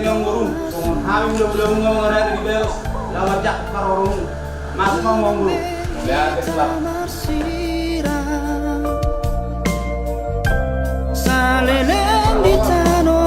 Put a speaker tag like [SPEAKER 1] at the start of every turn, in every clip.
[SPEAKER 1] yang guru. Kami udah ngomong ada di belos. Lawat jak karorong. Mas mau ngomong guru. Lihat keselak.
[SPEAKER 2] Saleleng di tanah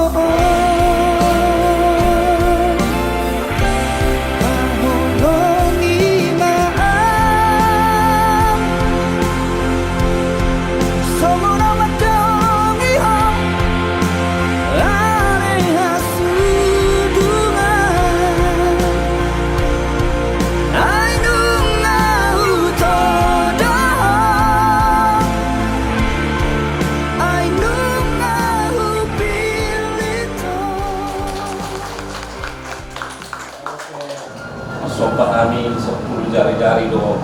[SPEAKER 3] sobat kami 10 jari-jari do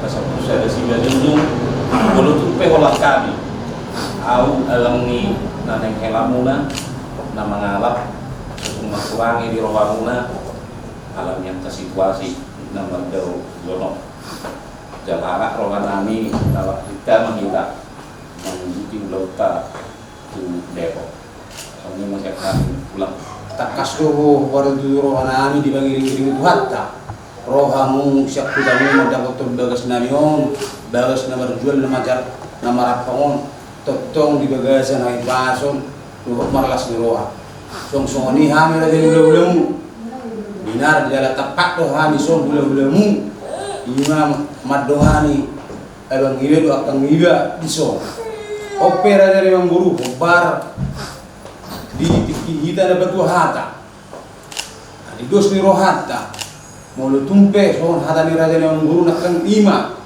[SPEAKER 3] kasapul saya sehingga junjung bolu tu peholah kami au alam ni naneng helamuna na mangalap cuma kurangi di rohamuna alam yang ke situasi na mandau jono jalara rohanami dalam kita menghita menuju lauta tu Depok kami masih akan pulang
[SPEAKER 1] Takas roh baru dulu rohanami dibagi-bagi itu hatta. Rohamu siap kudamu mendapat bagas namion, bagas nama jual nama jar nama rapangon, totong di bagasan hai pason, luhuk marlas di roha. Song ni hamil ada di bulu binar jala tapak doh hami song bulu imam madohani abang ibe do akang iba di song. Opera dari mang guru bar di kita dapat dua hata. Di dos ni rohata. Mulu tumpe sohon hata ni raja yang guru nakang ima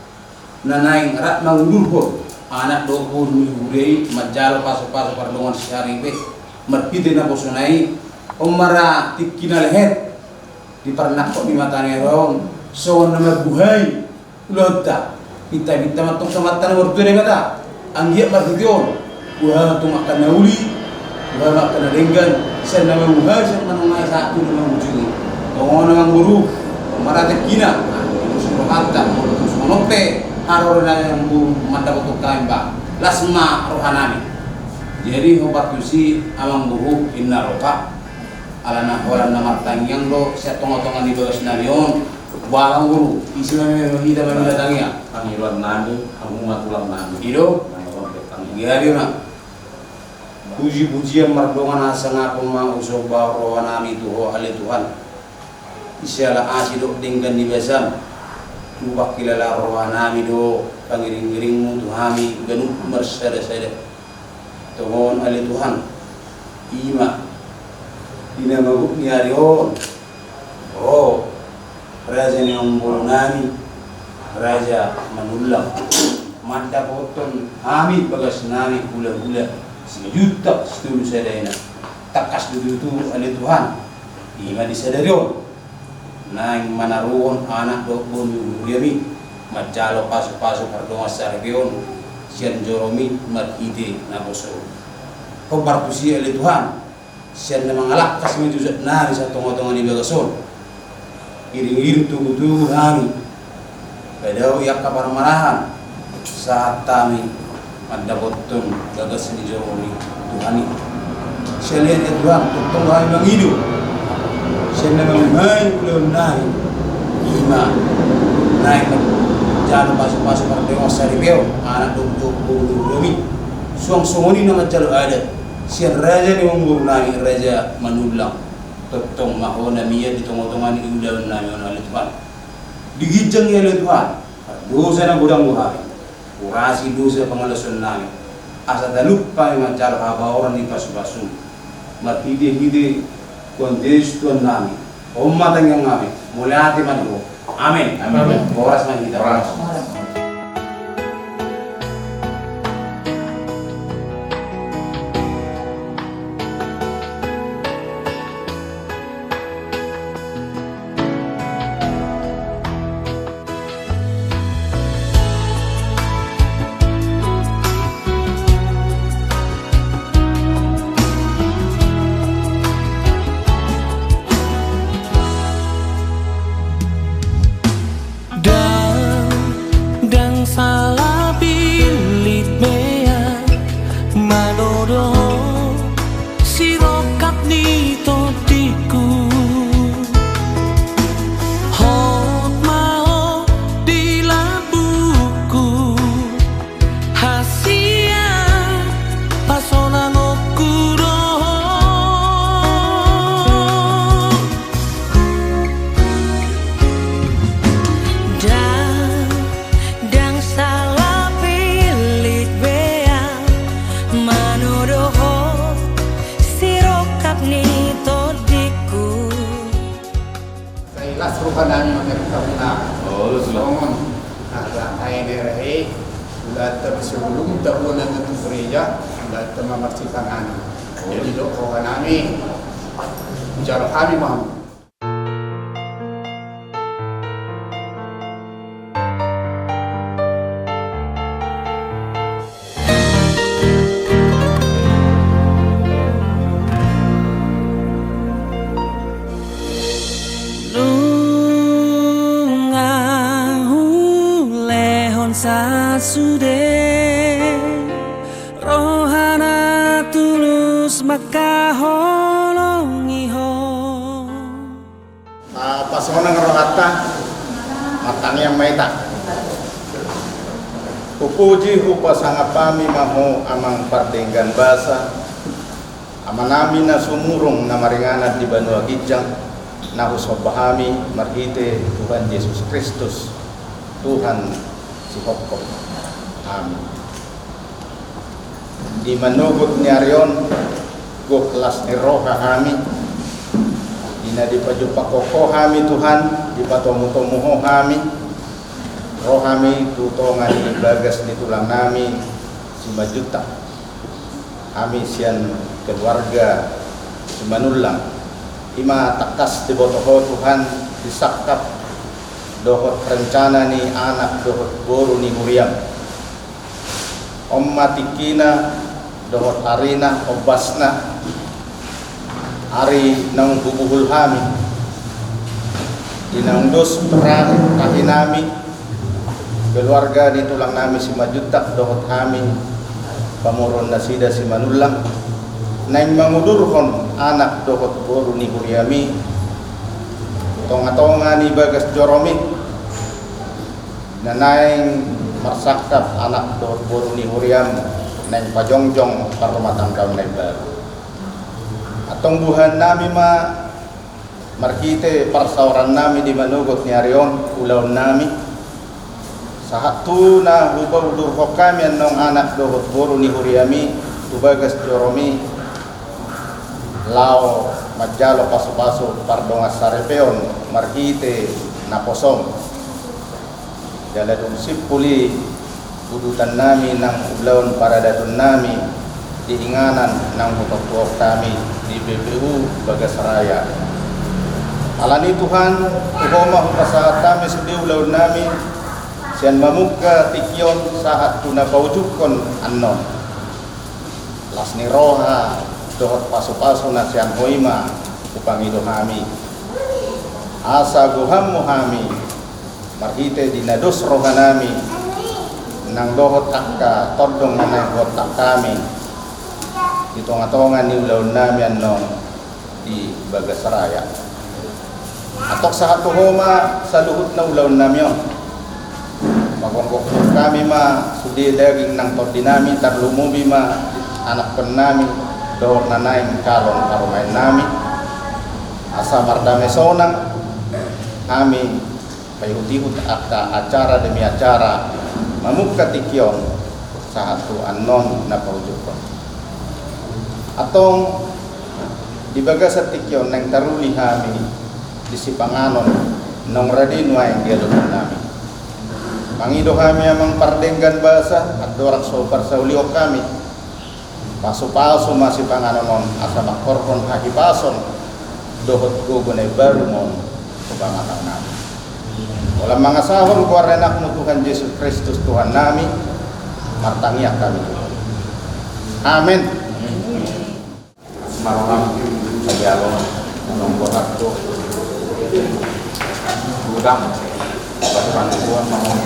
[SPEAKER 1] nanaing rat mangudurho anak dohur ni hurei majal paso-paso pardongan sehari be merpide na bosonai omara tikina lehet di pernak kok ni matane rong sohon nama buhai lota kita matong samatan wartu ne kata anggiak martition buha tung akan nauli buha akan denggan sen nama buhai sen manungai satu nama ujung tongon nama guru marate kina musuh hatta musuh nope harorna yang bu mata untuk kaimba lasma rohanani jadi obat tusi amang buhu inna roka alana orang nama tangyang do setong-tongan di bawah senarion balang guru isinya hida mendatangia
[SPEAKER 3] panggilan nami kamu matulang nami
[SPEAKER 1] ido jadi na puji-pujian mardongan asang apa ma usoba rohanami tuho hale Tuhan isyalah asidok dinggan di besam lubak kilala rohanami do pangiring-giringmu tuhami ganuk mersada-sada tohon ali Tuhan ima ina maguk ni arion raja ni nami raja manulang mata poton ami bagas nami gula-gula sejuta setulu sadayana takas dulu tu ali Tuhan ima disadarion naing manaruon anak do bumi yami majalo paso-paso pardonga sarbion sian joromi maride na boso kompartusi ali Tuhan sian na mangalak kas menjuzat nari sa tongo-tongo ni bagason iring-iring tugu-tugu hami badaw yak kapar marahan saat tami madabotun gagas ni joromi Tuhani sian lihat Tuhan tutong kami mangidu siya naman may ulam nahin ima nahin jalo pasok-pasok para dewa sa ribeo anak dugtog bulumi suang-sunguni naman jalo ada siya raja ni mong guru namin raja manulang totong mahona miya di tungo-tungan ni ulam namin ang alituan digijang niya alituan dosa na gudang buhay urasi dosa pangalason namin asa talupa yung jalo habaoran ni pasu-pasu matide-hide kontes tuan nami, umat yang kami, mulai hati maju, amin, amin, boras man kita, boras.
[SPEAKER 4] nami mamerkamuna.
[SPEAKER 3] Oh,
[SPEAKER 4] Songon. Ada ANRE, ulat sebelum tahunan itu gereja, ulat memercikan anak. Jadi doa kami, bicara kami mau.
[SPEAKER 2] Sasude rohana tulus maka holongi ho
[SPEAKER 4] Pasona ngerata matang yang maita upuji hupa sangapami maho amang pardenggan basa amanami na sumurong na maringanat di Banua Gijang na husobahami marhite Tuhan Yesus Kristus Tuhan si Hokko. Amin. Di manugot ni Arion, go kelas ni roha kami. Ina di pajupa koko kami Tuhan, di patomu-tomuho kami. Roh kami tutongan di bagas ni tulang nami si majuta. Kami sian keluarga si manulang. Ima takas di botoho Tuhan disakap dohot rencana ni anak dohot boru ni Huriam matikina dohot arina obasna ari nang bubuhul hami inang dos perang kahinami keluarga di tulang nami si majutak dohot hami pamoron nasida si manulang nang mangudurhon anak dohot boru ni Huriami tonga-tonga ni bagas joromi nanaing marsakap anak dohot boru ni Huriam nang pajongjong parumatang kaum na baru atong buhan nami markite parsauran nami di manugot ni Arion ulaw nami sahat tu na hubaw durho kami anong anak dohot boru ni Huriami tubagas joromi lao majalo paso-paso pardongas sarepeon marhite naposom daladong sipuli udutan nami ng ulawon para datun nami diinganan ng hutok-hutok kami di BPU Bagasaraya alani Tuhan tuhoma hupasahat kami sa diulawon nami siyan mamugka tikyon sahat tunapawjukon annon las ni roha dohot paso-paso na siyan hoima upangido kami asa guham mo kami marhite dinados roha nami nang dohot akka todong na hotak kami itonga-tonga ni ulaw nami anong di Bagasaraya atok sa hatuhoma sa luhut na ulaw nami yon magongkok kami sudi daging nang tod dinami tarlumubi anak pen nami dohor nanaing kalon karumain nami asa mardame sonang kami payhut-hut akka acara demi acara mamukka tikyon sa hatu annon na paujukon atong dibaga sa tikyon nang taruli kami di sipanganon nong radinwa yang dialutun nami mangido kami amang pardenggan basa at dorak sopar sa uliok kami paso-paso masih panganonon asa makorkon hakipason dohot gugunay baru mon kebangatang namin walang mga sahon kuarenak mo Tuhan Yesus Kristus Tuhan nami martangiak kami Tuhan amin
[SPEAKER 3] Malam Sagyalo anong buhat ko udang pagpantuan mga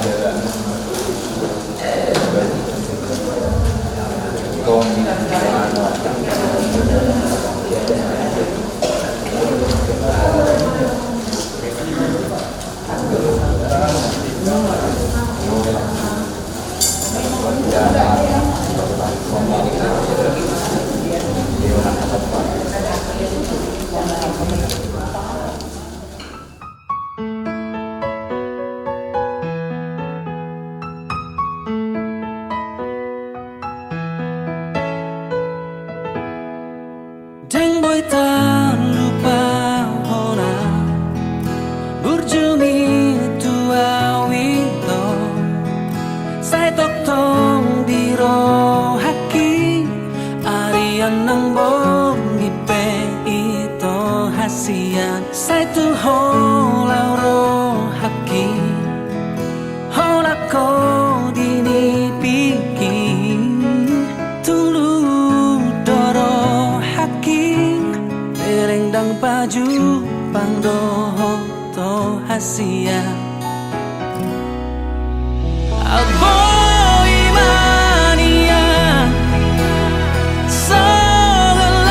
[SPEAKER 2] maju pangdoho to hasia Aboy mania Sogelaliang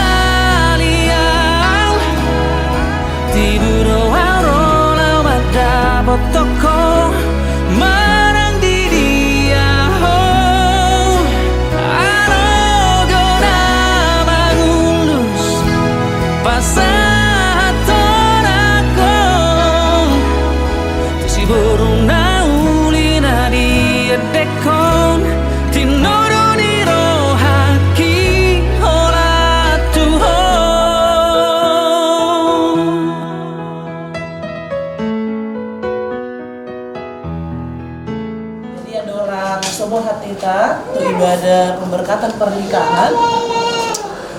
[SPEAKER 2] Tiburo arola wada botoko Marang di dia ho Arogona mangulus Pasatorako Si burung naulina dia dekon Tinuruni rohaki hola tuho
[SPEAKER 5] Jadi ada orang sobo hatita untuk ibadah pemberkatan pernikahan.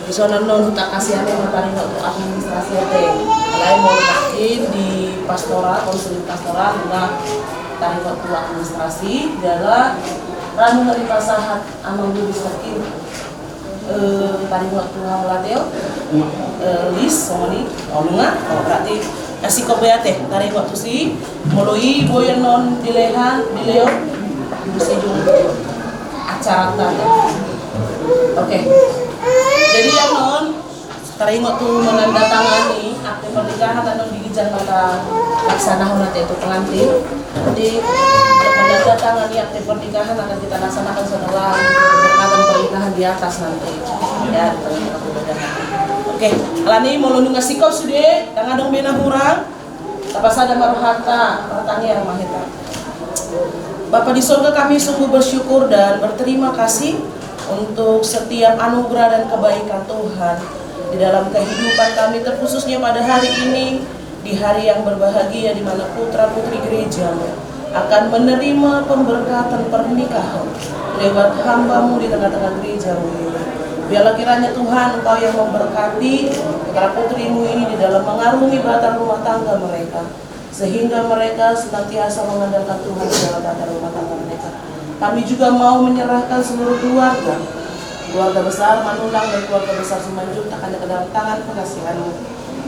[SPEAKER 5] Di sana non tak kasih ane matari untuk administrasi ate. Lain mau lepasin di pastoral, konseling pastoral juga tarik waktu administrasi. Dalam ranu dari pasahat amang dulu sakit. Tarik waktu halateo. Lis somoni olunga. Berarti kasih kopi ate. Tarik waktu si mulai boyan non dilehan dileo. Bisa juga acara tadi. Oke. Jadi yang non sekarang waktu menandatangani akte pernikahan atau digijang mata laksana honat itu pengantin. Jadi untuk menandatangani akte pernikahan akan kita laksanakan setelah pernikahan pernikahan di atas nanti. Ya, oke. Alani mau lu ngasih kau sudah, tangan dong bena kurang. Tapas ada maruhata, pertanyaan mahita. Bapak di surga, kami sungguh bersyukur dan berterima kasih untuk setiap anugerah dan kebaikan Tuhan di dalam kehidupan kami, terkhususnya pada hari ini, di hari yang berbahagia di mana putra putri gereja akan menerima pemberkatan pernikahan lewat hamba-Mu di tengah-tengah gereja ini. Biarlah kiranya Tuhan Engkau yang memberkati putra putri-Mu ini di dalam mengarungi batang rumah tangga mereka, sehingga mereka senantiasa mengandalkan Tuhan di dalam batang rumah tangga mereka. Kami juga mau menyerahkan seluruh keluarga besar Manulang dan keluarga besar Simanjung hanya ke dalam tangan pengasihan-Mu.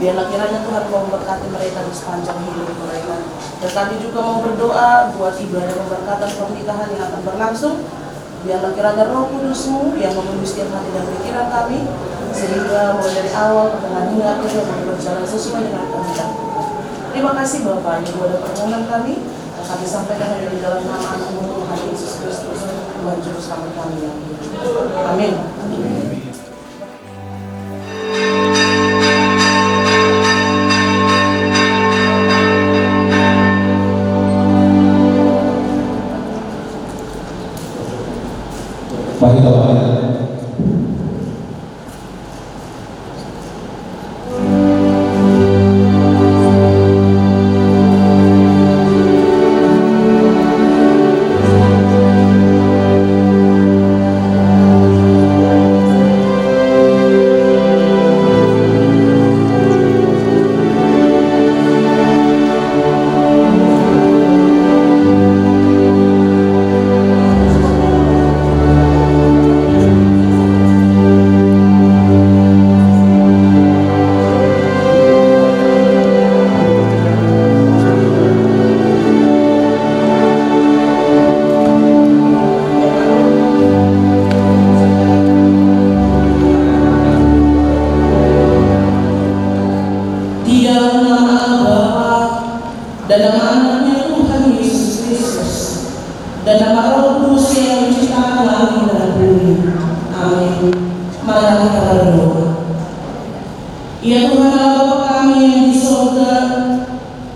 [SPEAKER 5] Biarlah kiranya Tuhan mau memberkati mereka di sepanjang hidup mereka. Dan kami juga mau berdoa buat ibadah pemberkatan pernikahan yang akan berlangsung. Biarlah kiranya Roh Kudus-Mu yang memenuhi setiap hati dan pikiran kami, sehingga mulai dari awal pertengahan hingga akhirnya berjalan sesuai dengan kehendak. Terima kasih Bapak, ini ada permohonan kami. Kami sampaikan hanya di dalam nama Anak-Mu Tuhan Yesus Kristus, Tuhan Juru Selamat kami yang hidup. Amin.
[SPEAKER 6] Mari kita doakan.
[SPEAKER 5] dan nama anaknya Tuhan Yesus Kristus dan nama Roh Kudus yang menciptakan langit dan bumi. Amin. Mari kita berdoa. Ya Tuhan Allah Bapa kami yang di surga,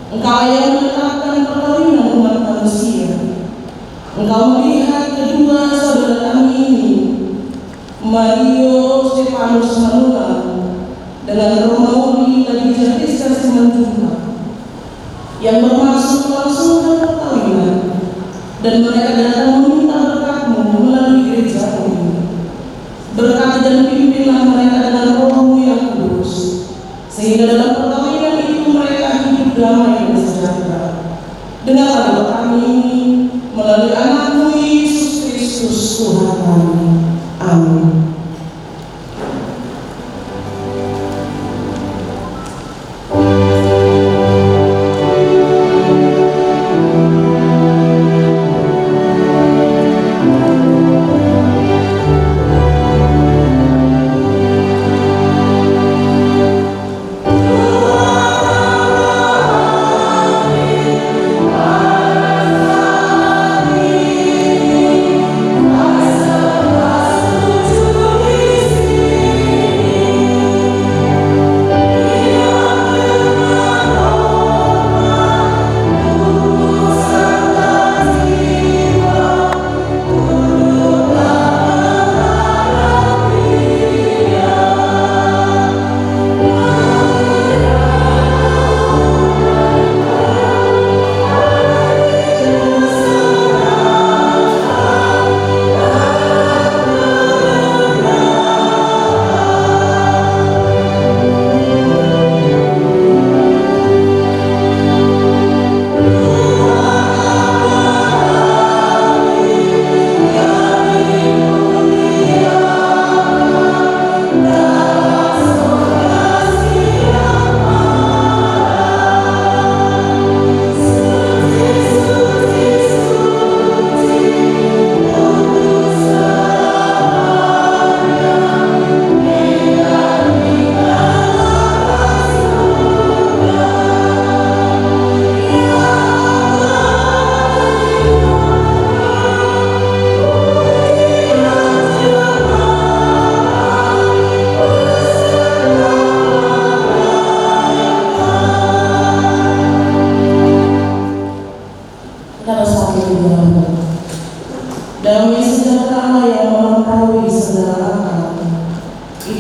[SPEAKER 5] Engkau yang menetapkan perkawinan umat manusia. Engkau melihat kedua saudara kami ini, Mario Stefanus Manulang dengan Romawi Ladija Rizka Simanjuntak, yang bermaksud melangsungkan perkawinan, dan mereka datang meminta berkat-Mu melalui gereja ini. Berkati dan pimpinlah mereka dengan Roh-Mu yang kudus, sehingga dalam perkawinan itu mereka hidup damai dan sejahtera. Dengarlah doa kami ini melalui Anak-Mu Yesus Kristus Tuhan kami. Amin.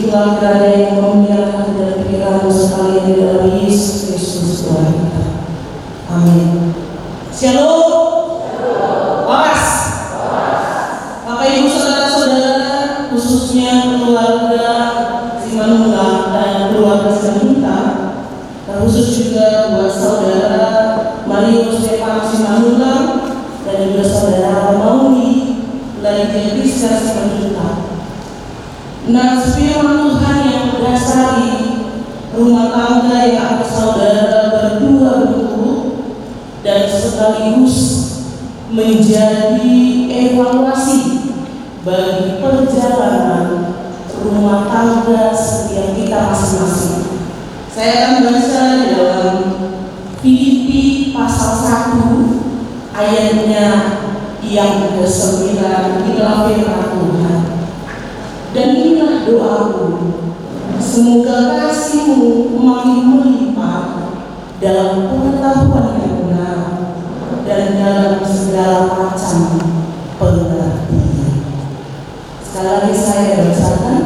[SPEAKER 5] Itulah kiranya yang memuliakan hati dan pikiranmu sekalian di dalam Yesus Kristus Tuhan kita. Amin. Shalom. Waras. Bapak Ibu saudara-saudara, khususnya keluarga Simanula dan keluarga Simanula, terkhusus juga buat saudara Mario Stefan Simanula dan juga saudara Mauli Lainnya Rizka Simanula. Nah, firman Tuhan yang berdasari rumah tangga yang ada saudara berdua bentuk dan sekaligus menjadi evaluasi bagi perjalanan rumah tangga setiap kita masing-masing. Saya akan baca dalam Filipi pasal 1 ayatnya yang ke-9 di dalam firman Tuhan. Dan inilah doaku, semoga kasihmu makin melimpah dalam pengetahuan yang benar dan dalam segala macam pengertian. Sekali lagi saya bacakan.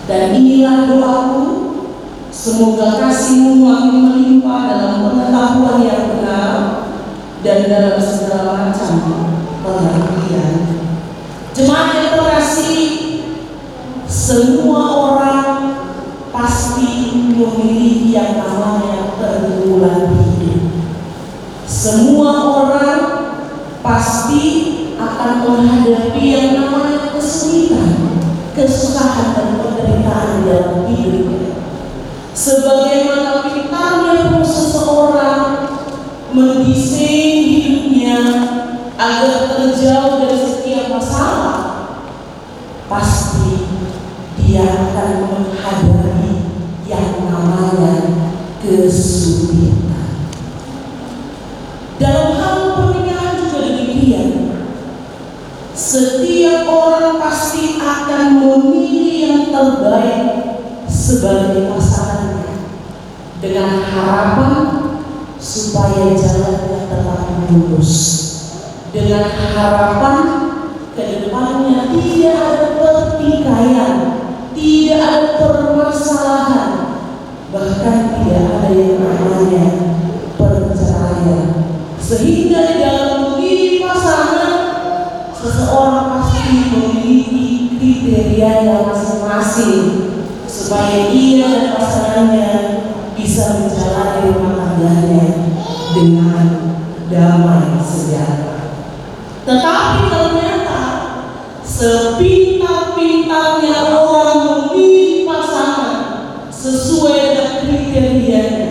[SPEAKER 5] Dan inilah doaku, semoga kasihmu makin melimpah dalam pengetahuan yang benar dan dalam segala macam pengertian. Jemaat yang terkasih, semua orang pasti memiliki yang namanya pergumulan hidup. Semua orang pasti akan menghadapi yang namanya kesulitan, kesusahan dan penderitaan dalam hidupnya. Sebagaimana pintarnya pun seseorang mendesain hidupnya agar terjauh dari setiap masalah, pasti dia akan menghadapi yang namanya kesulitan. Dalam hal pernikahan juga demikian. Setiap orang pasti akan memilih yang terbaik sebagai pasangannya dengan harapan supaya jalannya tetap lurus, dengan harapan kedepannya tidak ada pertikaian, tidak ada permasalahan, bahkan tidak ada yang namanya perceraian. Sehingga di dalam memilih pasangan, seseorang pasti memiliki kriteria masing-masing supaya dia dan pasangannya bisa menjalani rumah tangganya dengan damai sejahtera. Tetapi ternyata sepintar-pintarnya orang memilih pasangan sesuai dengan kriterianya,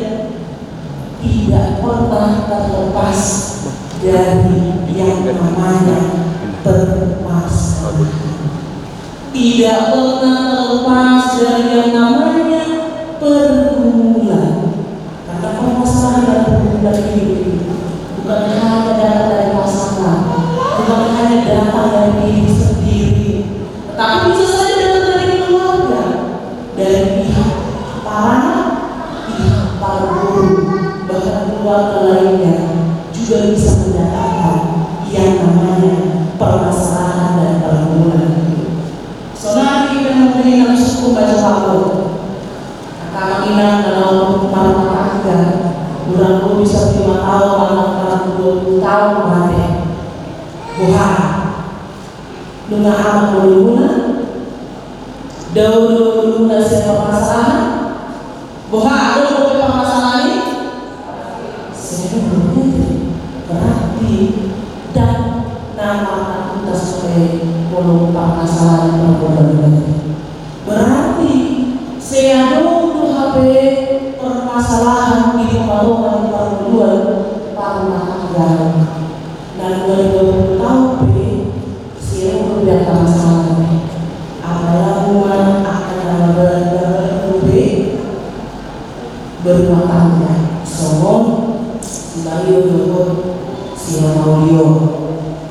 [SPEAKER 5] tidak pernah terlepas dari yang namanya permasalahan. Tidak pernah terlepas dari yang namanya pergumulan. Karena permasalahan dan pergumulan hidup bukan hanya datang dari pasangan, bukan hanya datang dari diri sendiri, tetapi bisa saja datang dari keluarga, dari pihak para anak, pihak para guru, bahkan keluarga lainnya juga bisa mendatangkan yang namanya permasalahan dan pergumulan. Saudara, kita mempunyai suku baca Pablo. Kata Inang dalam rumah tangga, durangku bisa 5 tahun, anak 20 tahun mati. Buha, dengan anak berguna, daun siapa permasalahan? Buha, ada permasalahan ini? Saya berarti dan nama kita sebagai puluh permasalahan pergumulan. Berarti saya dulu HP permasalahan di pembangunan pergumulan para tangga. Dan 2020 tahun saya udah masalah. Apalagi akan berumah tangga. Somong, Mario Dukun, Mario.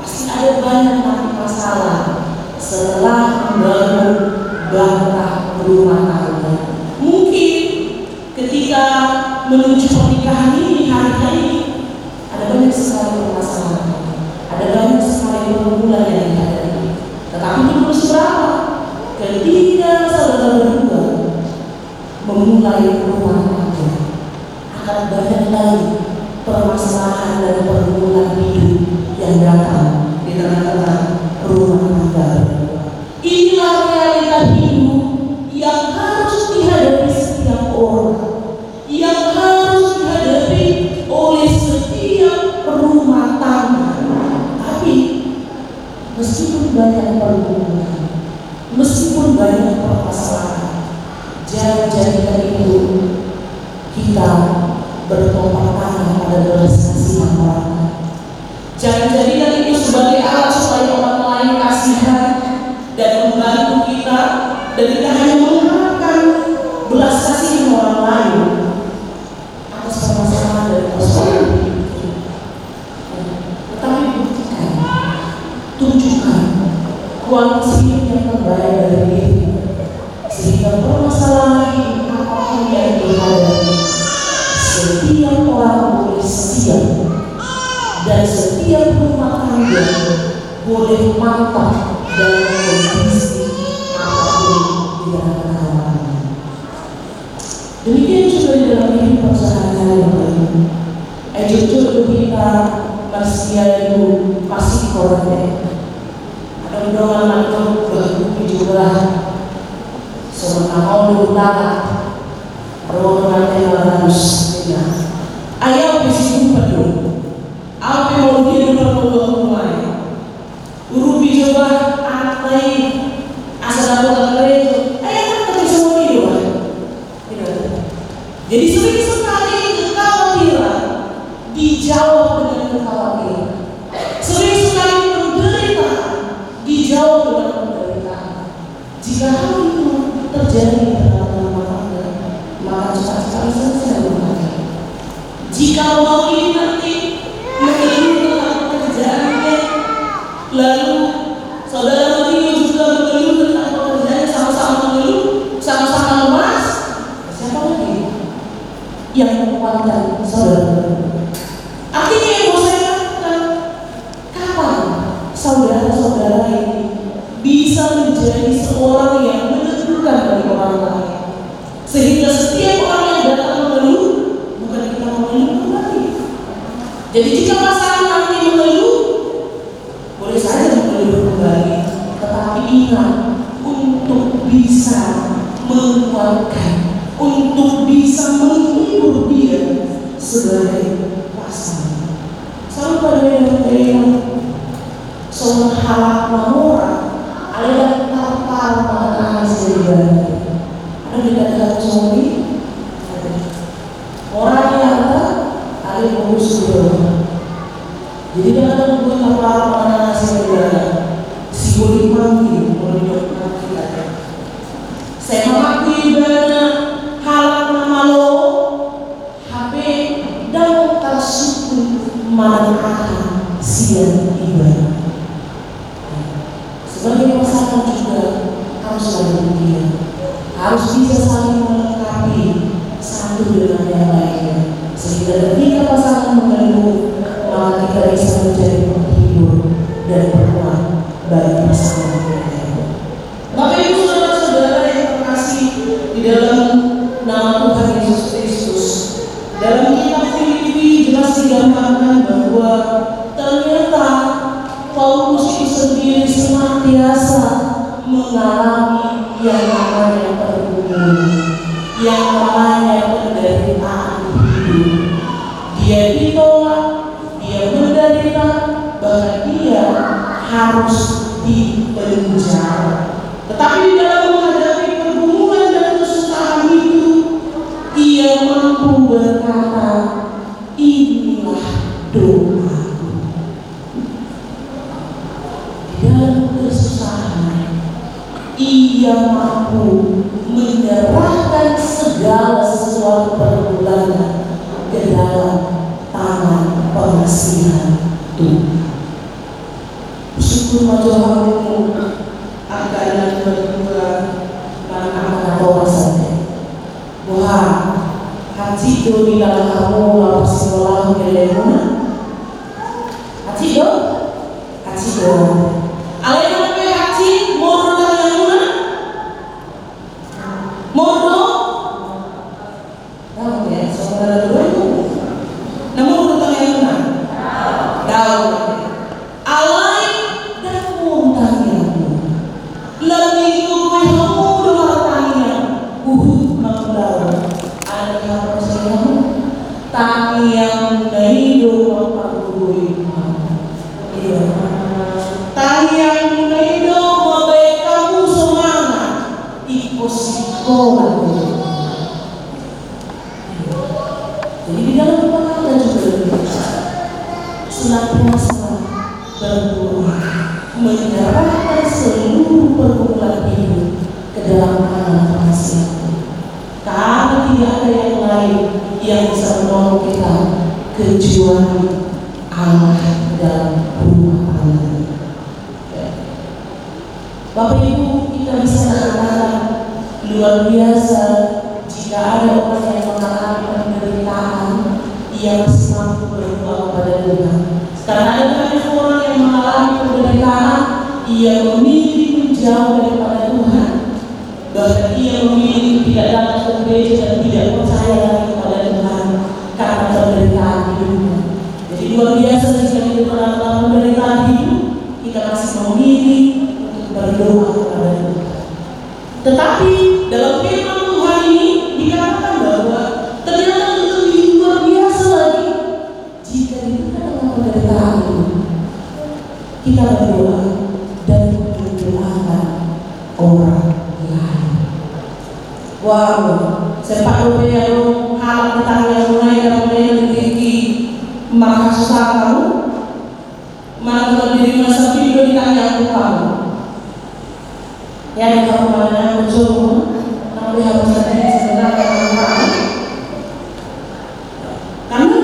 [SPEAKER 5] Pasti ada banyak masalah setelah membangun bangsa rumah tangga. Mungkin ketika menuju pernikahan ini hari-hari ini ada banyak sekali permasalahan, ada banyak sekali pergumulan yang dihadapi. Tetapi itu belum seberapa ketika saudara berdua memulai rumah tangga. Akan banyak lagi permasalahan dan pergumulan hidup yang datang di tengah-tengah rumah tangga. Inilah realita hidup yang harus dihadapi setiap orang, yang harus dihadapi oleh setiap rumah tangga. Tapi meskipun banyak pergumulan, meskipun banyak permasalahan, jangan jadikan itu kita bertolak tangan pada belas kasihan orang. Jangan jadikan itu sebagai alat supaya orang lain kasihan dan membantu kita, dan kita hanya mengharapkan belas kasihan orang lain atas permasalahan dan persoalan hidup kita. Tetapi buktikan, tunjukkan kualitas hidup yang terbaik dari diri, sehingga permasalahan hidup apapun yang dihadapi, setiap orang boleh siap dan setiap rumah tangga boleh mantap dalam kondisi apapun di dalam. Demikian juga di dalam hidup sehari-hari. Jujur kita manusia itu pasti korban. Ada dorongan untuk berbudi juga. Sementara utara, dorongan yang harus tidak. Ayah bisi penuh. Apa mau dia berpeluang mulai? Urubi coba anak lain asal aku itu. Ayah kan semua hidup. Jadi sering sekali kekhawatiran dijawab dengan kekhawatiran. Sering sekali penderitaan dijawab dengan penderitaan. Jika hal itu terjadi di dalam rumah tangga, maka cepat sekali selesai rumah tangga. Jika mau ini nanti mengeluh tentang pekerjaannya, lalu saudara Mario juga mengeluh tentang pekerjaannya, sama-sama mengeluh, sama-sama lemas, siapa lagi yang menguatkan saudara? Artinya yang mau saya katakan, kapan saudara-saudara ini bisa menjadi seorang yang meneguhkan bagi orang lain, sehingga setiap orang yang datang mengeluh, bukan kita mengeluh kembali. Jadi jika pasangan nanti mengeluh, boleh saja mengeluh kembali, tetapi ingat untuk bisa menguatkan, untuk bisa menghibur dia sebagai pasangan. Sama pada yang seorang halak mahora, ada kapal mengenai sejarah. Ada di dalam suami, orang yang ada mengurus dia. Jadi dalam buat kapal mengenai sejarah, si boleh manggil, boleh manggil. Saya mengakui banyak halak namalo, HP dan tersuku manakah siang ibadah. Sebagai pasangan juga harus saling demikian, harus bisa saling melengkapi satu dengan yang lainnya, sehingga ketika pasangan mengeluh, maka kita bisa menjadi penghibur dan penguat bagi pasangan kita. Bapak Ibu saudara-saudara yang terkasih di dalam nama Tuhan Yesus Kristus, dalam kitab Filipi jelas digambarkan bahwa ternyata Paulus itu sendiri senantiasa mengalami yang namanya pergumulan, yang namanya penderitaan hidup. Dia ditolak, dia menderita, bahkan dia harus dipenjara. Tetapi dalam menghadapi pergumulan dan kesusahan itu, ia mampu berkata, inilah doa. Dalam kesusahan, ia mampu menyerahkan segala sesuatu pergumulan ke dalam tangan pengasihan Tuhan. Syukur majuhamu akan berdua anak-anak orang saja. Wah, haji itu di dalam kamu lalu sekolah kelemuna. Haji do, haji do. Alena pe haji moro dalam mana? Moro sekolah. Jadi di dalam rumah tangga juga senantiasa berdoa, menyerahkan seluruh pergumulan hidup ke dalam tangan kasih. Karena tidak ada yang lain yang bisa menolong kita kecuali Allah dalam rumah tangga. Bapak Ibu, kita bisa katakan luar biasa jika ada orang yang mengalami penderitaan, ia masih mampu berdoa kepada Tuhan. Karena ada banyak orang yang mengalami penderitaan, ia memilih menjauh daripada Tuhan. Bahkan ia memilih tidak datang ke gereja dan tidak percaya lagi kepada Tuhan karena penderitaan hidupnya. Jadi luar biasa jika kita dalam penderitaan hidup, kita masih memilih untuk berdoa kepada Tuhan. Tetapi dalam firman Tuhan ini dikatakan bahwa ternyata lebih luar biasa lagi jika kita dalam penderitaan itu kita berdoa dan mendoakan orang lain. Wow, sepak bola hal tentang yang mulai dari memiliki mahasiswa kamu, mana diri masa video ditanya aku kamu. Yang kamu mana mencoba, tapi harus ada sebenarnya kamu. Karena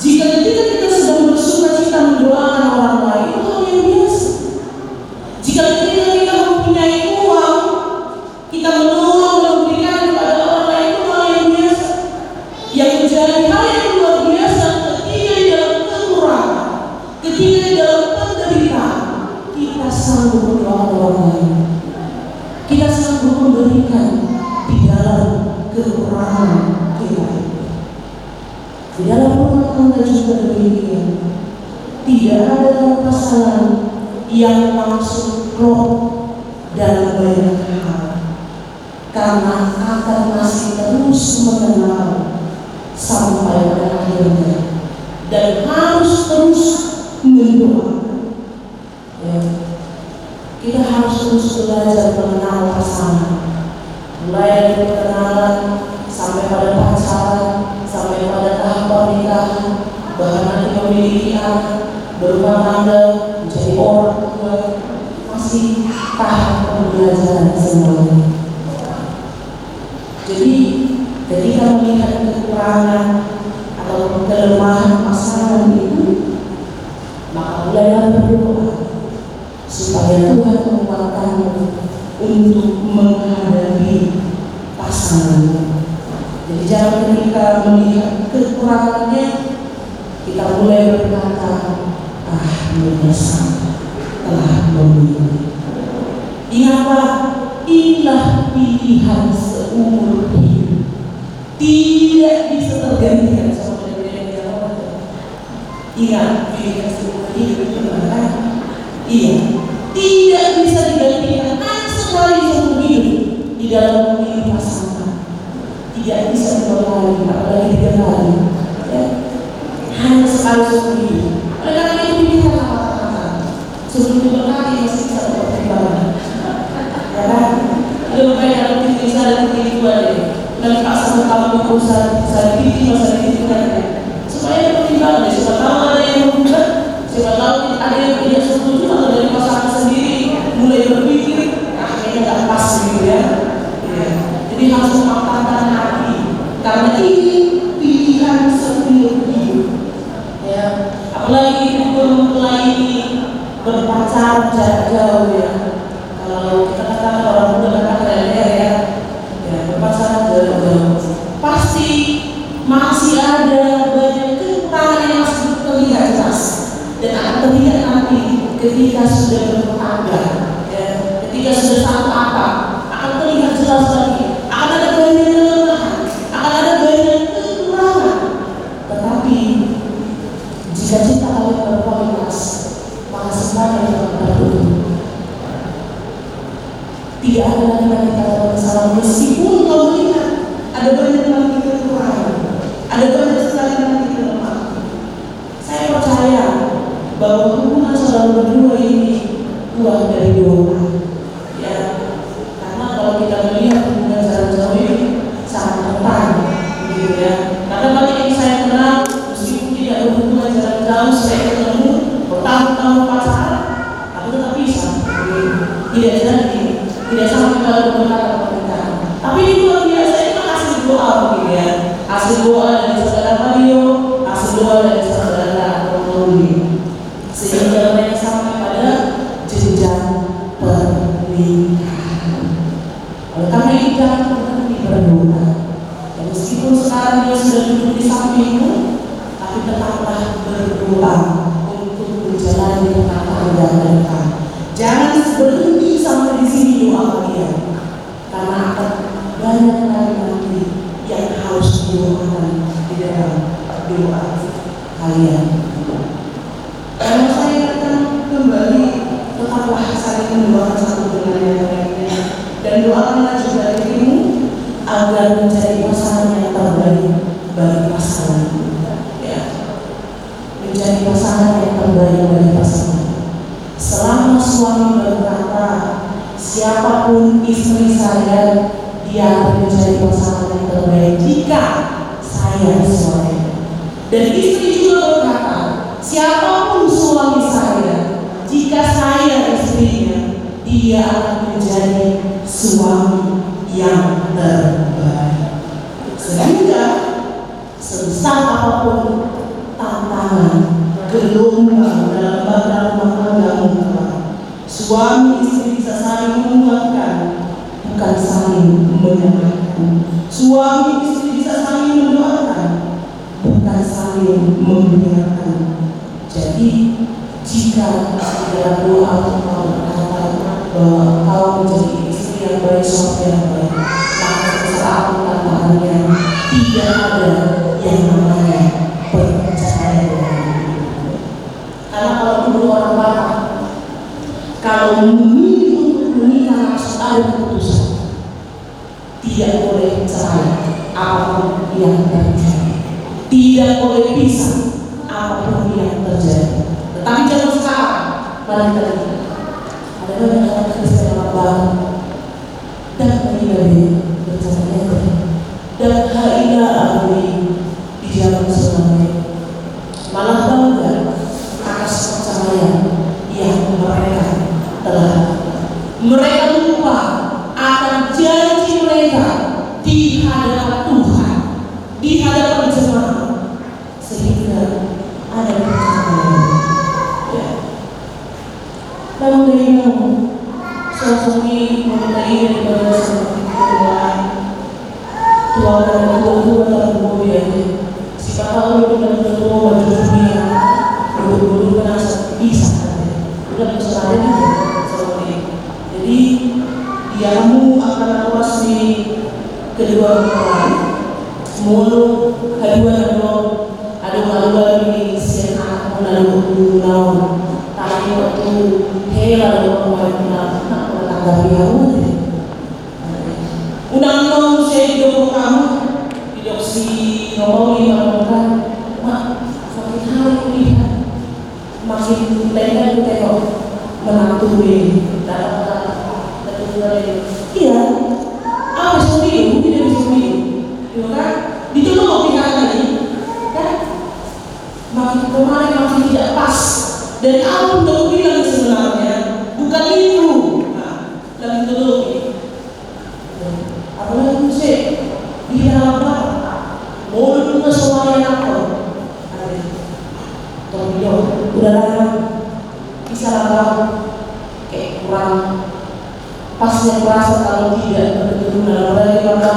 [SPEAKER 5] jika kita sedang bersuka-cita mendoakan orang lain, itu hal yang biasa. Jika kita mempunyai uang, kita menolong dan memberikan kepada orang lain, itu hal yang biasa. Yang menjadi hal yang luar biasa ketika di dalam kekurangan, ketika di dalam penderitaan, kita sanggup mendoakan orang lain. Kita sanggup memberikan di dalam kekurangan kita. Di dalam rumah tangga juga demikian. Tidak ada pasangan yang langsung klop dalam banyak hal, karena akan masih terus mengenal sampai pada akhirnya dan harus terus mendoakan. Ya. Kita harus terus belajar mengenal pasangan, mulai dari perkenalan sampai pada pacaran, sampai pada tahap pernikahan, bahkan nanti memiliki anak, berumah tangga, menjadi orang tua, masih tahap pembelajaran semuanya. Jadi ketika melihat kekurangan atau kelemahan pasangan itu, maka mulailah berdoa supaya Tuhan menguatkanmu untuk menghadapi pasanganmu. Jadi jangan ketika melihat kekurangannya kita mulai berkata, menyesal telah memilih. Ingatlah, inilah pilihan seumur hidup, tidak bisa tergantikan sama dengan yang lain. Ingat, pilihan seumur hidup itu apa? Iya, tidak bisa digantikan hanya sekali seumur hidup di dalam memilih pasangan. Tidak bisa dua kali, apalagi 3 kali. Ya. Hanya sekali seumur hidup. Oleh karena itu pilihan apa-apa. Sebelum berkali masih bisa berpertimbangan. Ya kan? Ada beberapa yang mungkin bisa ada titik 2 deh. Dan pasangan kamu berusaha bisa titik masa titik kan? Supaya ada pertimbangan. Siapa tahu ada yang berubah. Siapa tahu ada yang tidak setuju atau dari pasangan sendiri mulai berpikir, kayaknya nggak pas gitu ya. Jadi harus mematangkan hati, karena ini pilihan seumur hidup. Ya, apalagi mempelai ini berpacaran jarak jauh ya. Kalau kita katakan orang muda katakan ya, berpacaran jarak jauh, pasti masih ada banyak kekurangan yang masih terlihat jelas. Dan akan terlihat nanti ketika sudah berumah tangga, ya, ketika sudah satu atap, akan terlihat jelas lagi. Akan ada banyak kelemahan, akan ada banyak kekurangan. Tetapi jika cinta kalian berkualitas, maka semuanya akan terpenuhi. Tidak ada lagi kata masalah, meskipun kau melihat ada banyak lagi kekurangan, ada banyak sekali lagi kelemahan. Saya percaya bahwa hubungan saudara berdua ini buah dari doa. Ya, karena kalau kita melihat hubungan keberkatan pernikahan. Tapi di luar biasa itu kan hasil doa mungkin ya. Hasil doa dari saudara Mario, hasil doa dari saudara Roni. Sehingga mereka sampai pada jenjang pernikahan. Oleh karena itu jangan pernah berdoa. Dan meskipun sekarang dia sudah duduk di sampingmu, tapi tetaplah berdoa untuk menjalani pernikahan yang mereka. Jangan berhenti sampai di sini doa kalian, karena akan banyak nanti yang harus didoakan di dalam doa kalian. Kalau saya akan kembali, tetaplah saling mendoakan satu dengan yang lainnya, dan doakanlah juga dirimu agar menjadi pasangan yang terbaik bagi pasangan. Ya, menjadi pasangan yang terbaik bagi pasangan. Selama suami berkata, siapapun istri saya, dia akan menjadi pasangan yang terbaik jika saya suami. Dan istri juga berkata, siapapun suami saya, jika saya istrinya, dia akan menjadi suami yang terbaik. Sehingga sebesar apapun tantangan, gelombang dalam badan rumah tangga, suami istri bisa saling menguatkan, bukan saling menyalahkan. Suami istri bisa saling mendoakan, bukan saling membiarkan. Jadi jika dalam doa Allah berkata bahwa kau menjadi istri yang baik, suami yang baik, maka sebesar apapun tantangannya, tidak ada yang namanya perceraian. Karena kalau dulu orang Batak, kalau memilih untuk menikah harus ada keputusan, tidak boleh cerai apapun yang terjadi, tidak boleh pisah apapun yang terjadi. Tetapi zaman sekarang, mari kita lihat ada banyak orang Kristen yang baru dan menjadi bercerita dan haila ahli di zaman sebenarnya malah bangga atas percayaan yang mereka telah. Mereka lupa akan janji mereka di hadapan Tuhan, di hadapan jemaat, sehingga ada percayaan. Ya. Lalu dari kamu, sosok ini mengenai daripada seperti Tuhan, Tuhan dan Tuhan dalam kemudian. Siapa tahu dengan Tuhan baju dunia, dulu kan bisa, udah berserah seperti ini. Jadi diamu akan awas di kedua orang, mulu kedua ada ini siapa lalu lawan, tapi waktu hela lawan nak tanggapi aku. Undang-undang saya hidup kamu, hidup si ngomong kan, mak sakit hari ini makin lengkap tengok menantu ini dalam iya, apa sendiri tidak bisa sendiri, kan? Ditolong kita tadi, kan? Makin kemarin makin tidak pas. Dan apa untuk bilang sebenarnya bukan itu. Nah, lagi tolong ini. Apalagi musik dia apa? Mau juga suara yang apa? Tolong udah lama bisa lah kayak kurang pasnya kurasa kalau tidak berketurunan lagi apa?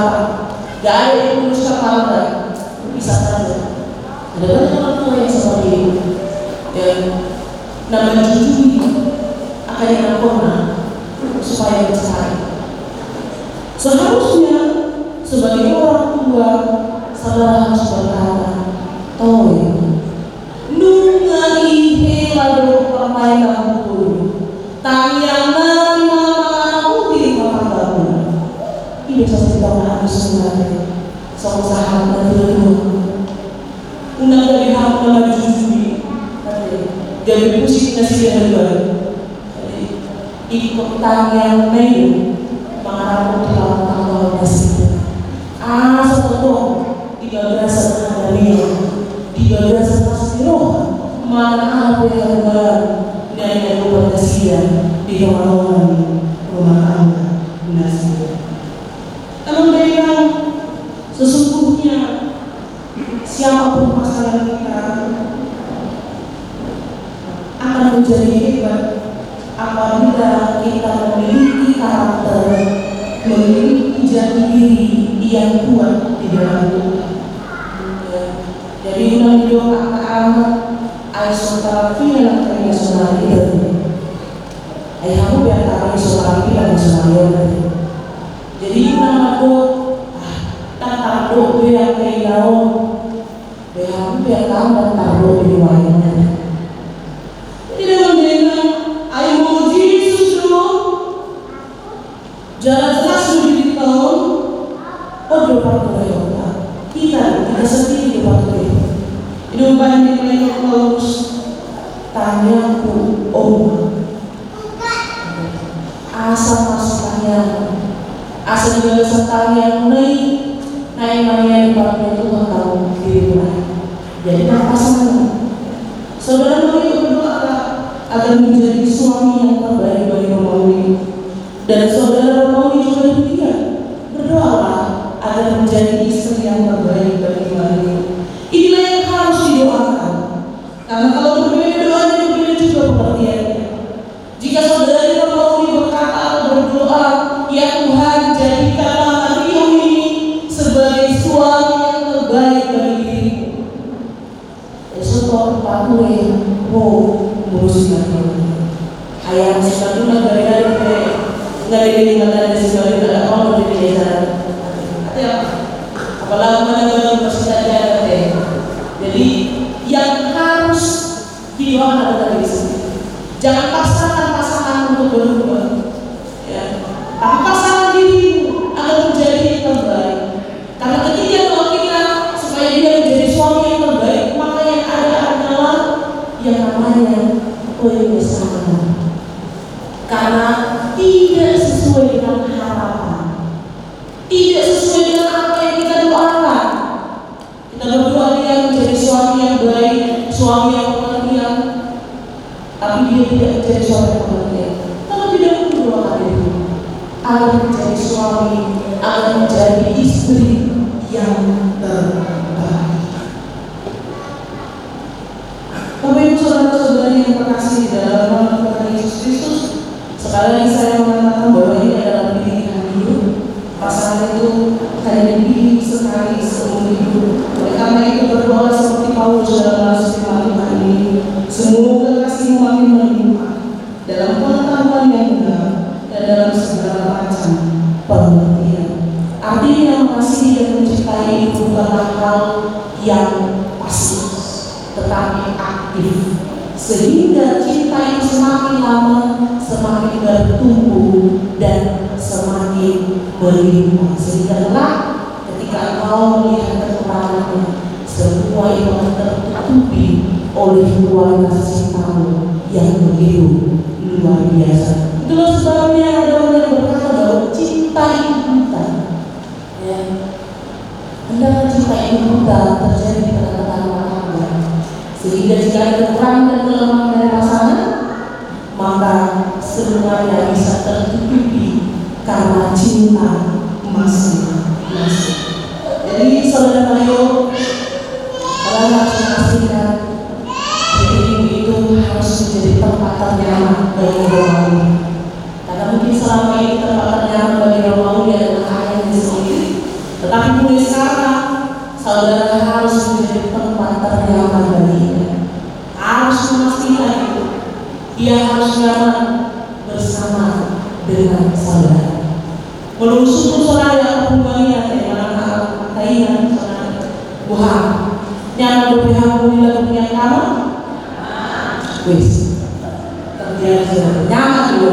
[SPEAKER 5] Gak ada yang urus kapal bisa saja. Ada banyak orang tua yang seperti itu dan namanya cucu akan yang pernah supaya bercerai. Seharusnya sebagai orang tua saudara harus berkata, toh nungai helado permainan buku tanyaman mama putih mama ini seperti tahun habis sebenarnya sama sahabat dulu undang dari hamba lagi jujur jadi musik nasi yang baru ikut tanya main mengharap untuk tanggal nasi setelah 13 hari 13 pasti roh mana apa yang dari kepada dia di rumah tangga nasi Namun memang sesungguhnya siapapun pasangan kita akan menjadi hebat apabila kita memiliki karakter, memiliki jati diri yang kuat di dalam Tuhan. Jadi menunjuk anak-anak aisyah film nasional itu, ayahmu biar kami soal film nasional. Jadi nama tu tak tahu biar kau, biar kamu tak tahu di mana. Tidak mendengar ayah muji susu jalan jelas di tahun depan mereka kita sendiri depan mereka hidup banyak mereka harus tanyaku asal masuk asal juga setanya naik di depan itu nggak tahu diri jadi apa pasangan saudara mau berdoa agar menjadi suami yang terbaik bagi Romawi dan saudara Romawi juga demikian berdoalah agar menjadi istri yang terbaik bagi Romawi. Inilah yang harus didoakan karena kalau berbeda doanya berbeda juga pengertiannya. Jika saudara Romawi berkata berdoa ya Tuhan jadikanlah Rio ini sebagai suami yang terbaik bagi diriku. Esok Pak ngurusin ayah masih dulu dari nggak ada sekali nggak ada orang di desa apalagi mana persiapan jadi yang harus didoakan adalah diri sendiri. Jangan paksakan pasangan untuk berubah ya. Tapi pasangan dirimu agar menjadi yang terbaik karena ketika doa kita supaya dia menjadi suami yang terbaik maka yang ada adalah yang namanya penyesalan karena tidak sesuai dengan harapan, tidak sesuai dengan apa yang kita doakan. Kita berdoa dia menjadi suami yang baik, suami yang pengertian, tapi dia tidak menjadi suami yang pengertian. Kalau tidak mendoakan itu, agar menjadi suami, agar menjadi istri yang terbaik. Bapak Ibu saudara-saudari yang terkasih dalam nama Tuhan Yesus Kristus, sekali lagi saya mengatakan bahwa ini adalah pilihan hidup. Pasangan itu hanya dipilih sekali seumur hidup. Oleh karena itu berdoa seperti Paulus dalam firman Tuhan ini, semoga kasihmu makin melimpah dalam pengetahuan yang benar dan dalam segala macam pengertian. Artinya mengasihi dan mencintai itu bukanlah hal yang pasif, tetapi aktif, sehingga cinta itu semakin lama semakin bertumbuh dan semakin berlimpah sehingga ketika engkau melihat kekurangannya semua itu akan tertutupi oleh kualitas cintamu yang begitu luar biasa. Itulah sebabnya ada orang yang berkata bahwa cinta itu buta ya. Hendaknya cinta itu buta terjadi di tengah-tengah sehingga jika ada kekurangan dan kelemahan dari pasangan maka semuanya bisa tertutupi karena cinta masing-masing. Jadi saudara Mario, kalau harus memastikan dirimu itu harus menjadi tempat ternyaman bagi Romawi. Karena mungkin selama ini tempat ternyaman bagi Romawi adalah ayahnya sendiri. Tetapi mulai sekarang saudara harus menjadi tempat ternyaman baginya. Harus memastikan itu. Dia harus nyaman bersama dengan saudara. Menurut suku saudara pembagian yang mana kainan saudara Tuhan nyaman berpihak bila punya kamu wis terbiasa nyaman juga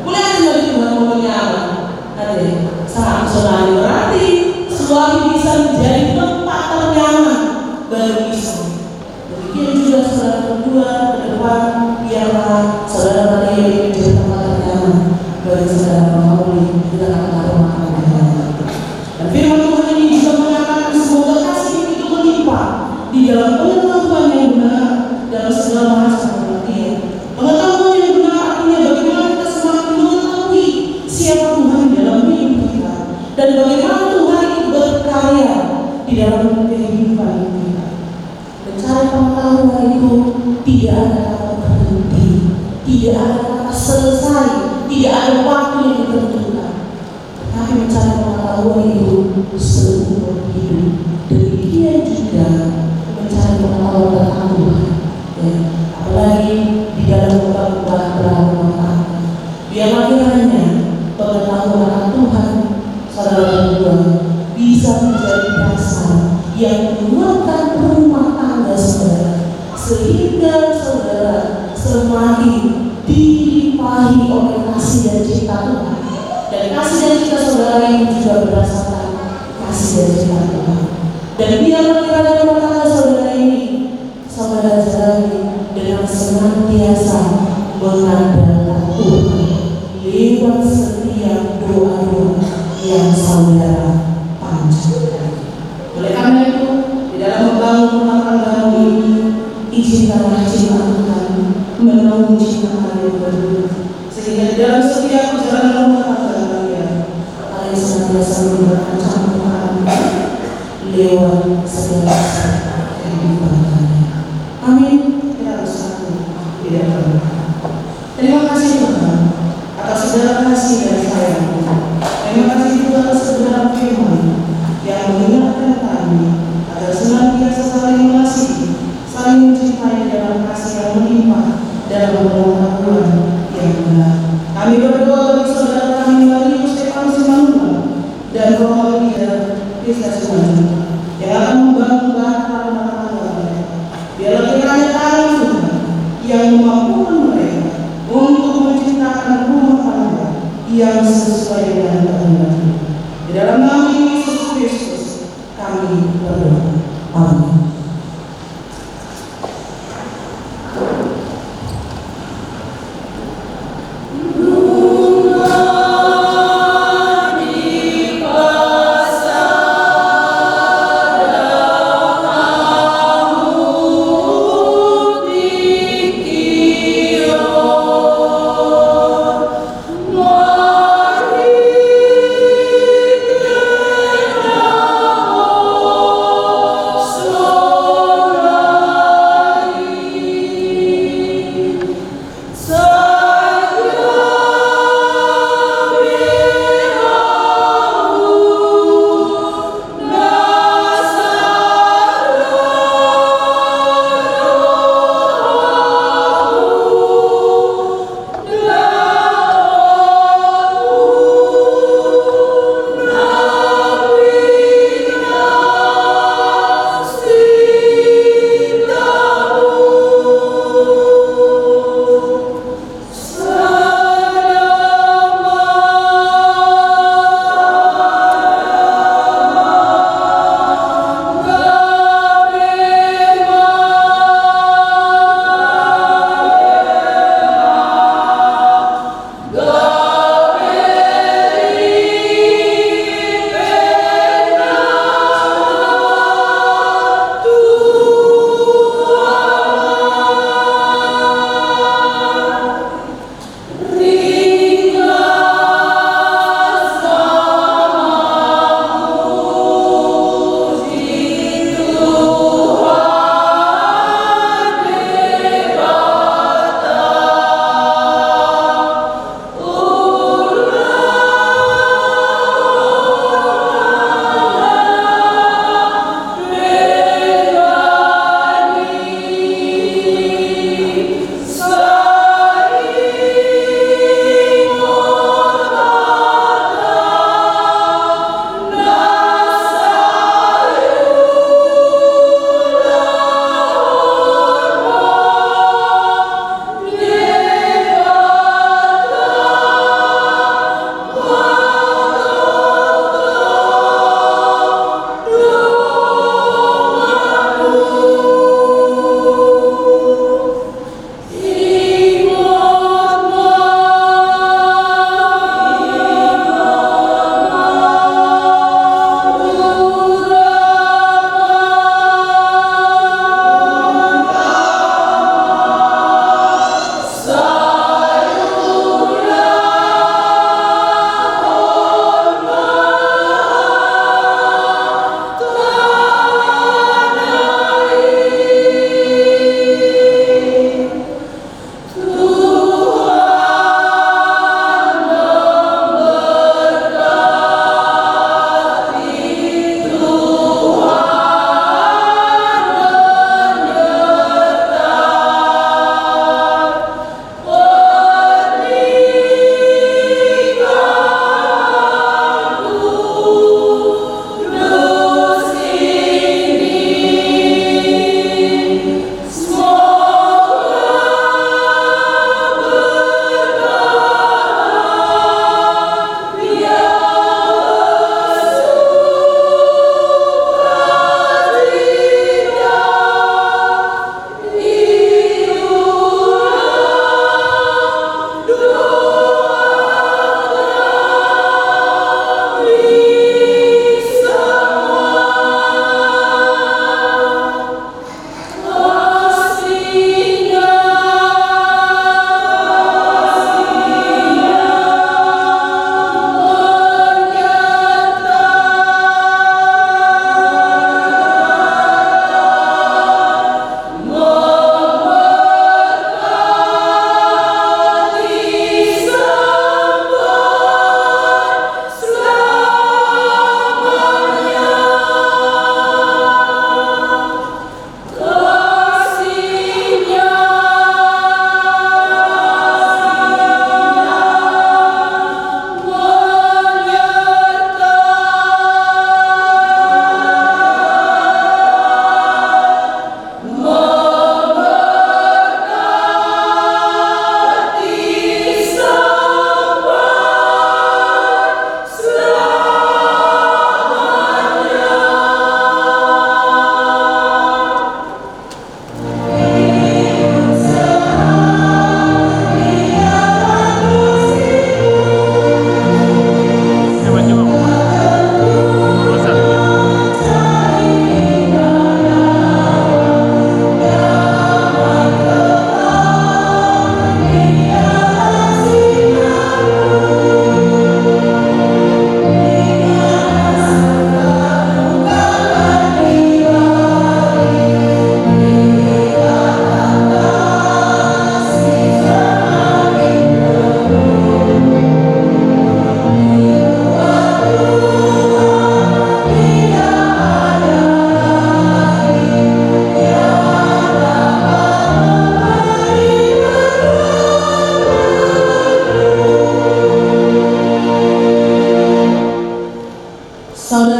[SPEAKER 5] mulai dari Tuhan mau nyaman nanti saat saudara berarti suami bisa menjadi tempat ternyaman bagi istri. Demikian juga saudara berdua ke depan biarlah saudara Maria menjadi tempat ternyaman bagi saudara Romawi di tengah-tengah rumah tangga. Dan firman Tuhan ini juga mengatakan semoga kasih itu melimpah di dalam pengetahuan yang benar dalam segala macam pengertian. Pengetahuan yang benar artinya bagaimana kita semakin mengetahui siapa Tuhan dalam hidup kita. dalam kehidupan kita. Mencari pengetahuan itu tidak ada kata berhenti, tidak ada kata selesai, tidak ada waktu yang ditentukan. Tapi mencari pengetahuan itu seumur hidup. Demikian juga mencari pengetahuan tentang Tuhan. Ya, apalagi di dalam rumah tangga. Biarlah kiranya pengetahuan akan Tuhan saudara berdua bisa menjadi dasar yang menguatkan rumah tangga saudara, sehingga saudara semakin dilimpahi oleh kasih dan cinta Tuhan. Dan kasih dan cinta saudara ini juga berdasarkan kasih dan cinta Tuhan. Dan biarlah kiranya rumah tangga saudara ini saudara jalani dengan senantiasa mengandalkan Tuhan lewat setiap doa-doa yang saudara panjatkan. Oleh karena itu, di dalam membangun rumah tangga ini, izinkanlah cinta Tuhan menaungi cinta kalian berdua, sehingga di dalam setiap perjalanan rumah tangga kalian senantiasa berkacang Tuhan lewat segala kehidupan kalian. Amin. Kita bersatu di dalam. Terima kasih Tuhan atas segala kasih dan sayang. Terima kasih juga atas segala firman yang mengingatkan kami agar senantiasa saling mengasihi, saling mencintai dalam kasih yang melimpah dalam pengetahuan yang benar. Kami berdoa bagi saudara kami Marius Stefanus Simanungan dan Romalia Krista Simanungan yang akan membangun bahtera rumah tangga mereka. Biarlah kiranya kami Tuhan yang memampukan mereka untuk menciptakan rumah tangga yang sesuai dengan kehendak. Di dalam nama Yesus Kristus kami berdoa. Amin.
[SPEAKER 6] Bunga di pasar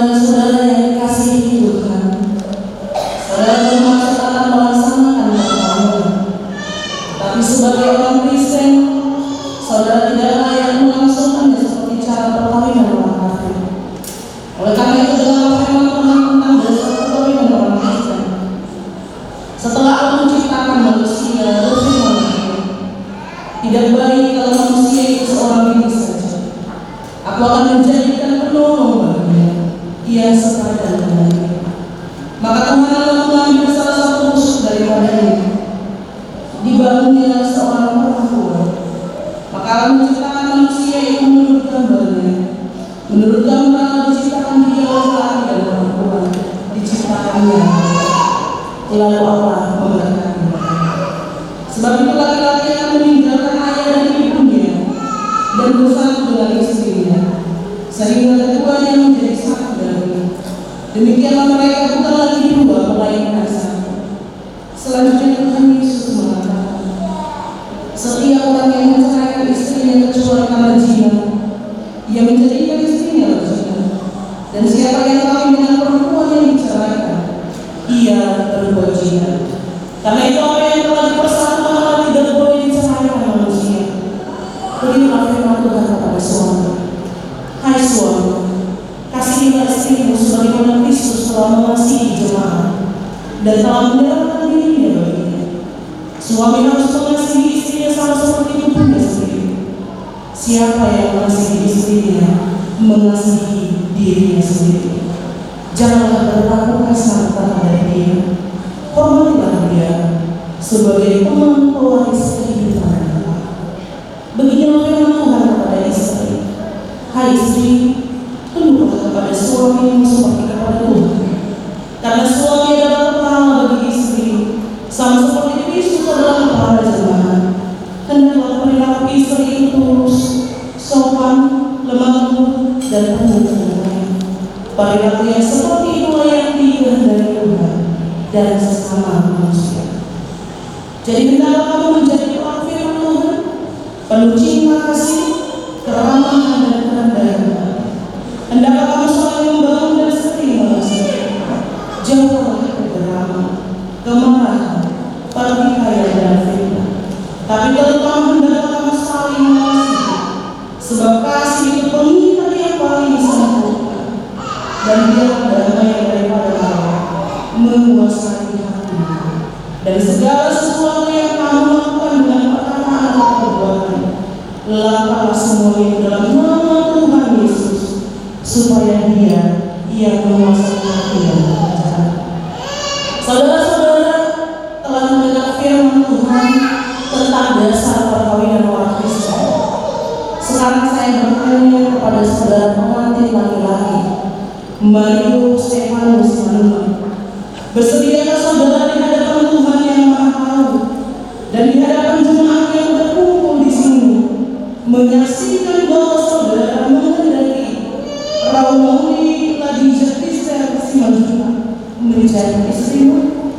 [SPEAKER 5] Saudara-saudara yang dikasihi Tuhan, saudara bermaksud akan melaksanakan perkawinan. Tapi sebagai orang Kristen, saudara tidak layak melangsungkannya seperti cara perkawinan orang kafir. Oleh karena itu dengan firman Tuhan tentang dasar perkawinan orang Kristen, setelah Allah menciptakan manusia, berfirman, tidak baik kalau manusia itu seorang diri saja. Aku akan menjadikan penolong baginya, ia sepadan dengannya. Maka Tuhan Allah mengambil salah satu busuk daripadanya, dibangunnya seorang perempuan. Maka Allah menciptakan manusia itu menurut gambarnya. Menurut gambar Allah diciptakan dia laki-laki dan perempuan, diciptakannya. Lalu Allah memberkati. Sebab itu laki-laki akan meninggalkan ayah dan ibunya dan bersatu dengan istrinya, sehingga keduanya menjadi satu daging. Demikianlah mereka bukan lagi dua, melainkan satu. Selanjutnya Tuhan Yesus mengatakan, setiap orang yang menceraikan istrinya kecuali karena zina, ia menjadikan istrinya berzina. Dan siapa yang kawin dengan perempuan yang diceraikan, ia berbuat zina. Karena itu apa yang telah dipersatukan Allah tidak boleh diceraikan manusia. Beginilah firman Tuhan kepada suami. Hai suami, kasihilah istrimu sebagaimana Kristus telah mengasihi jemaat dan telah menyerahkan dirinya baginya. Suami harus mengasihi istrinya sama seperti tubuhnya sendiri. Siapa yang mengasihi istrinya, mengasihi dirinya sendiri. Janganlah berlaku kasar terhadap dia. Hormatilah dia sebagai teman pewaris kehidupan. Beginilah firman Tuhan kepada istri. Hai istri, tunduklah kepada suamimu seperti kepada Tuhan. Karena suami adalah kepala bagi istri, sama seperti Kristus adalah kepala jemaat. Hendaklah perilaku istri itu tulus, sopan, lemah lembut, dan penuh kasih. Perilaku yang seperti itulah yang dikehendaki Tuhan dan sesama manusia. Jadi hendaklah kamu menjadi orang firman Tuhan, penuh cinta kasih, keramahan dan kerendahan. Hendaklah kamu saling membangun dan sering mengasihi. Jauhlah kegerama, kemarahan, pertikaian dan fitnah. Tapi terutama hendaklah kamu saling mengasihi, sebab kasih itu pengikat yang paling sempurna. Dan biarlah damai daripada Allah menguasai hatimu. Dan segala sesuatu yang kamu lakukan dengan perkataan atau perbuatan, lakukanlah semuanya dalam nama Tuhan Yesus, supaya Dia yang menguasai hati dan perkataan. Saudara-saudara telah mendengar firman Tuhan tentang dasar perkawinan orang Kristen. Sekarang saya bertanya kepada saudara pengantin laki-laki, Mario Stefanus Manuma, bersediakah saudara di hadapan Tuhan yang Maha Tahu dan di hadapan jemaat yang berkumpul di sini menyaksikan bahwa saudara menghendaki Raumoni Ladija Kristen Simanjuna menjadi istrimu?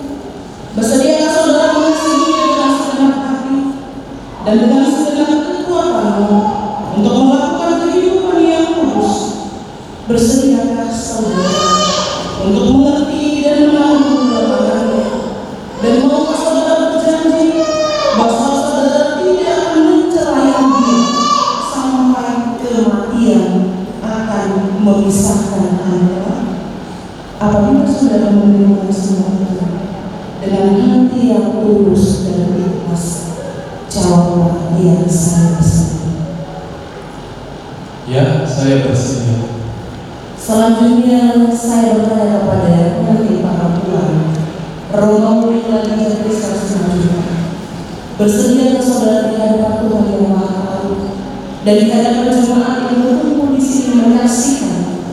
[SPEAKER 5] Bersediakah saudara mengasihinya dengan segenap hati dan dengan segenap kekuatanmu untuk melakukan kehidupan yang kudus? Bersediakah saudara untuk mengerti dan menanggung larangannya? Dan maukah saudara berjanji bahwa saudara tidak akan menceraikan dia sampai kematian akan memisahkan Anda? Apabila saudara menerima semua itu dengan hati yang tulus dan ikhlas, jawablah yang saya bersedia.
[SPEAKER 6] Ya, saya bersedia.
[SPEAKER 5] Selanjutnya saya bertanya kepada pengantin perempuan, Romawi Ladija Kristen Simanjuna, bersediakah saudara di hadapan Tuhan yang Maha Tahu dan di hadapan jemaat yang berkumpul di sini menyaksikan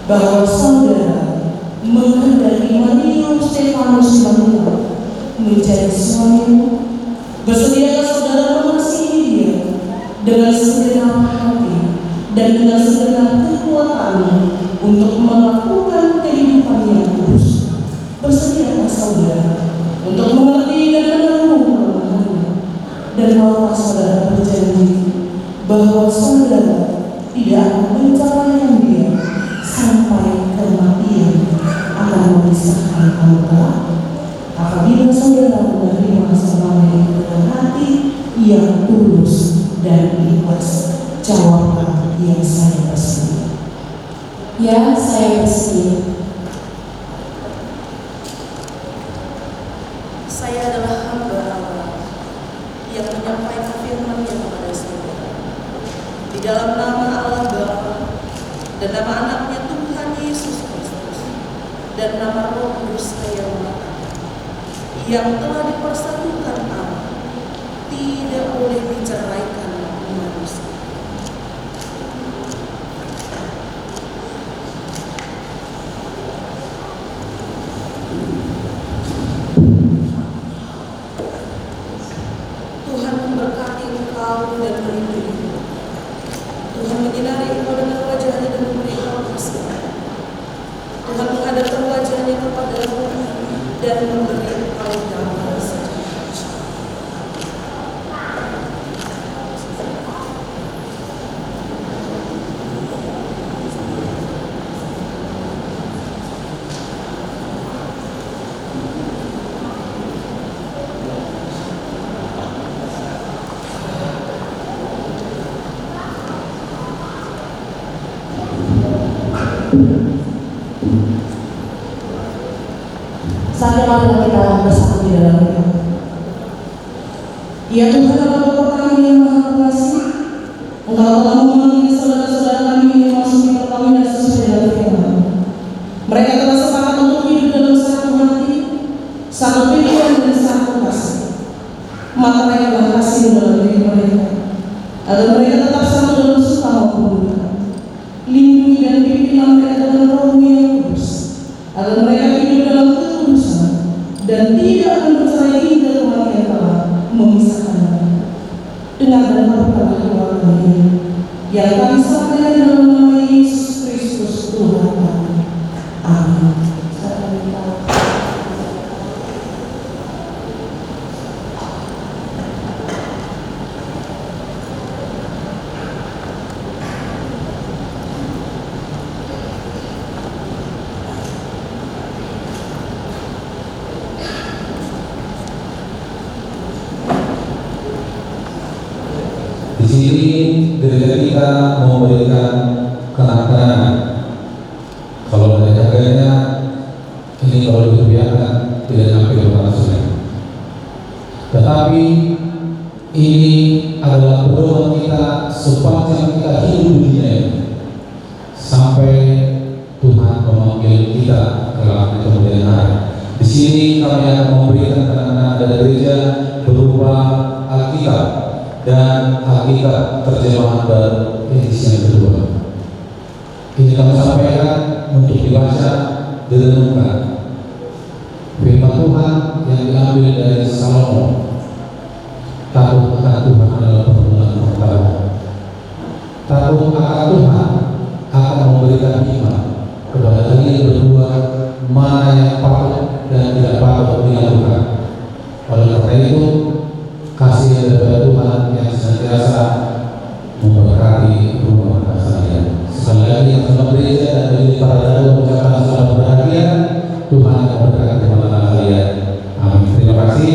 [SPEAKER 5] bahwa saudara menghendaki Mario Stefanus Manuma menjadi suamimu? Bersediakah saudara mengasihi dia dengan segenap hati dan dengan segenap kekuatanmu untuk melakukan kehidupan yang kudus? Bersediakah saudara untuk mengerti dan menanggung kelemahannya? Dan maukah saudara berjanji bahwa saudara tidak akan menceraikan dia sampai kematian? angka. Apabila saudara menerima semuanya dengan hati yang tulus dan ikhlas, jawablah, ya saya bersedia.
[SPEAKER 7] Ya, saya bersedia.
[SPEAKER 5] Saya adalah hamba Allah yang menyampaikan firman-Nya kepada saudara. Di dalam nama Allah Bapa dan nama Anaknya Tuhan Yesus Kristus dan nama Roh Kudus saya mengatakan, yang telah dipersatukan Allah tidak boleh diceraikan manusia. Tuhan memberkati engkau dan melindungi. Tuhan menyinari engkau dengan wajah-Nya dan memberi engkau kasih. Tuhan menghadapkan wajah-Nya kepadamu dan memberi engkau damai sejahtera.
[SPEAKER 7] Saatnya marilah kita bersatu di dalam doa. Ya Tuhan Allah Bapa kami yang Maha Pengasih, Engkau telah memanggil saudara-saudara kami yang memasuki perkawinan sesuai dengan firman. Mereka telah sepakat untuk hidup dalam satu hati, satu pikiran dan satu kasih. Maka mereka kasih dalam diri mereka, agar mereka tetap satu dalam suka maupun duka. Lindungi dan pimpinlah mereka dengan Roh-Mu yang kudus, agar mereka hidup dalam ketulusan dan tidak akan bercerai hingga kematian kelak memisahkan mereka. Dengar dan kabulkanlah doa kami yang kami sampaikan dalam nama Yesus Kristus Tuhan kami. Amin.
[SPEAKER 6] Di sini gereja kita memberikan kenang-kenangan. Kalau dari harganya ini kalau dirupiahkan tidak sampai 200 ribu. Tetapi ini adalah pedoman kita sepanjang kita hidup di dunia ini sampai Tuhan memanggil kita kelak di kemudian hari. Di sini kami akan memberikan kenang-kenangan dari gereja berupa Alkitab dan Alkitab terjemahan baru edisi yang kedua. Ini kami sampaikan untuk dibaca, direnungkan. Firman Tuhan yang diambil dari Salomo. Takut akan Tuhan adalah perbuatan pengetahuan. Takut akan Tuhan akan memberikan hikmat kepada kalian berdua mana yang patut dan tidak patut dilakukan. Oleh karena itu, kasih daripada Tuhan yang senantiasa memberkati rumah tangga kalian. Sekali lagi yang selamat gereja dan bagi para datuk mengucapkan selamat berbahagia. Tuhan akan memberkati rumah tangga kalian. Amin. Terima kasih.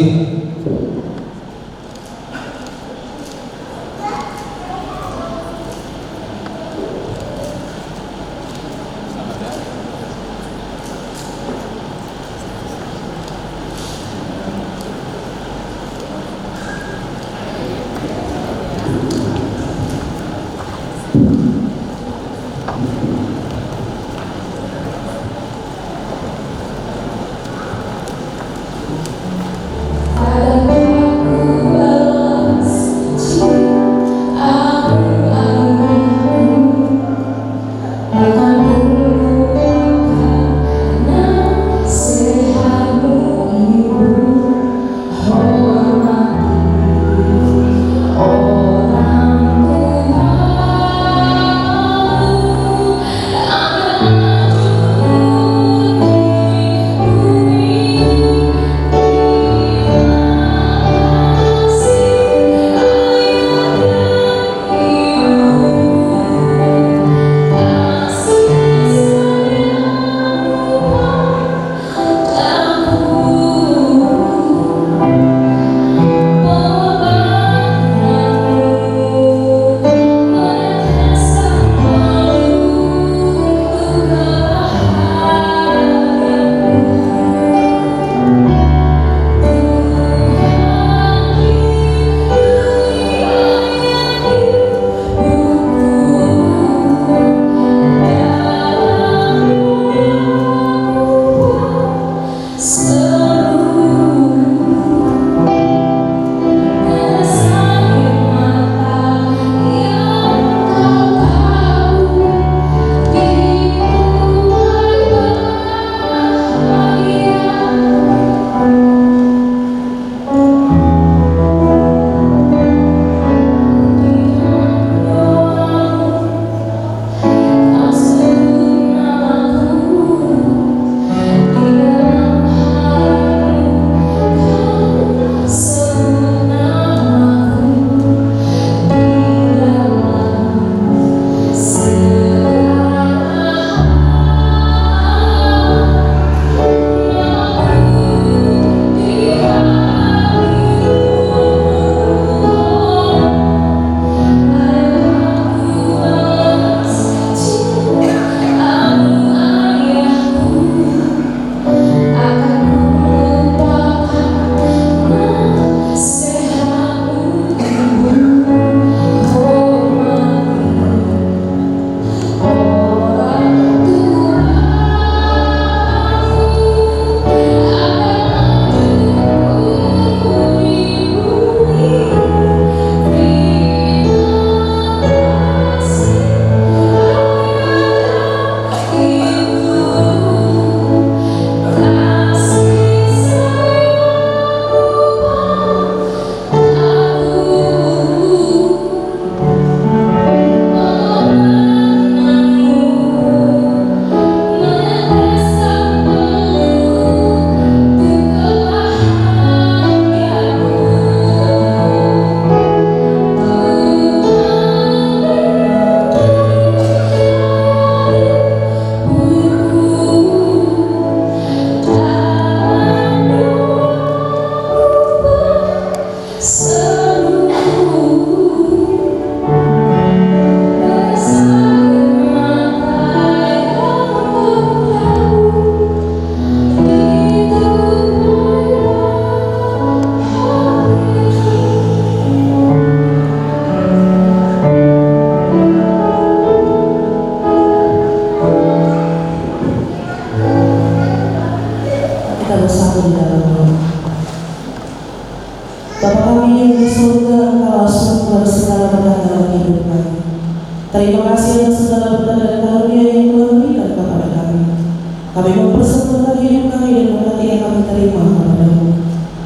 [SPEAKER 7] Kami mempersembahkan hidup kami dan berkati yang kami terima kepadamu.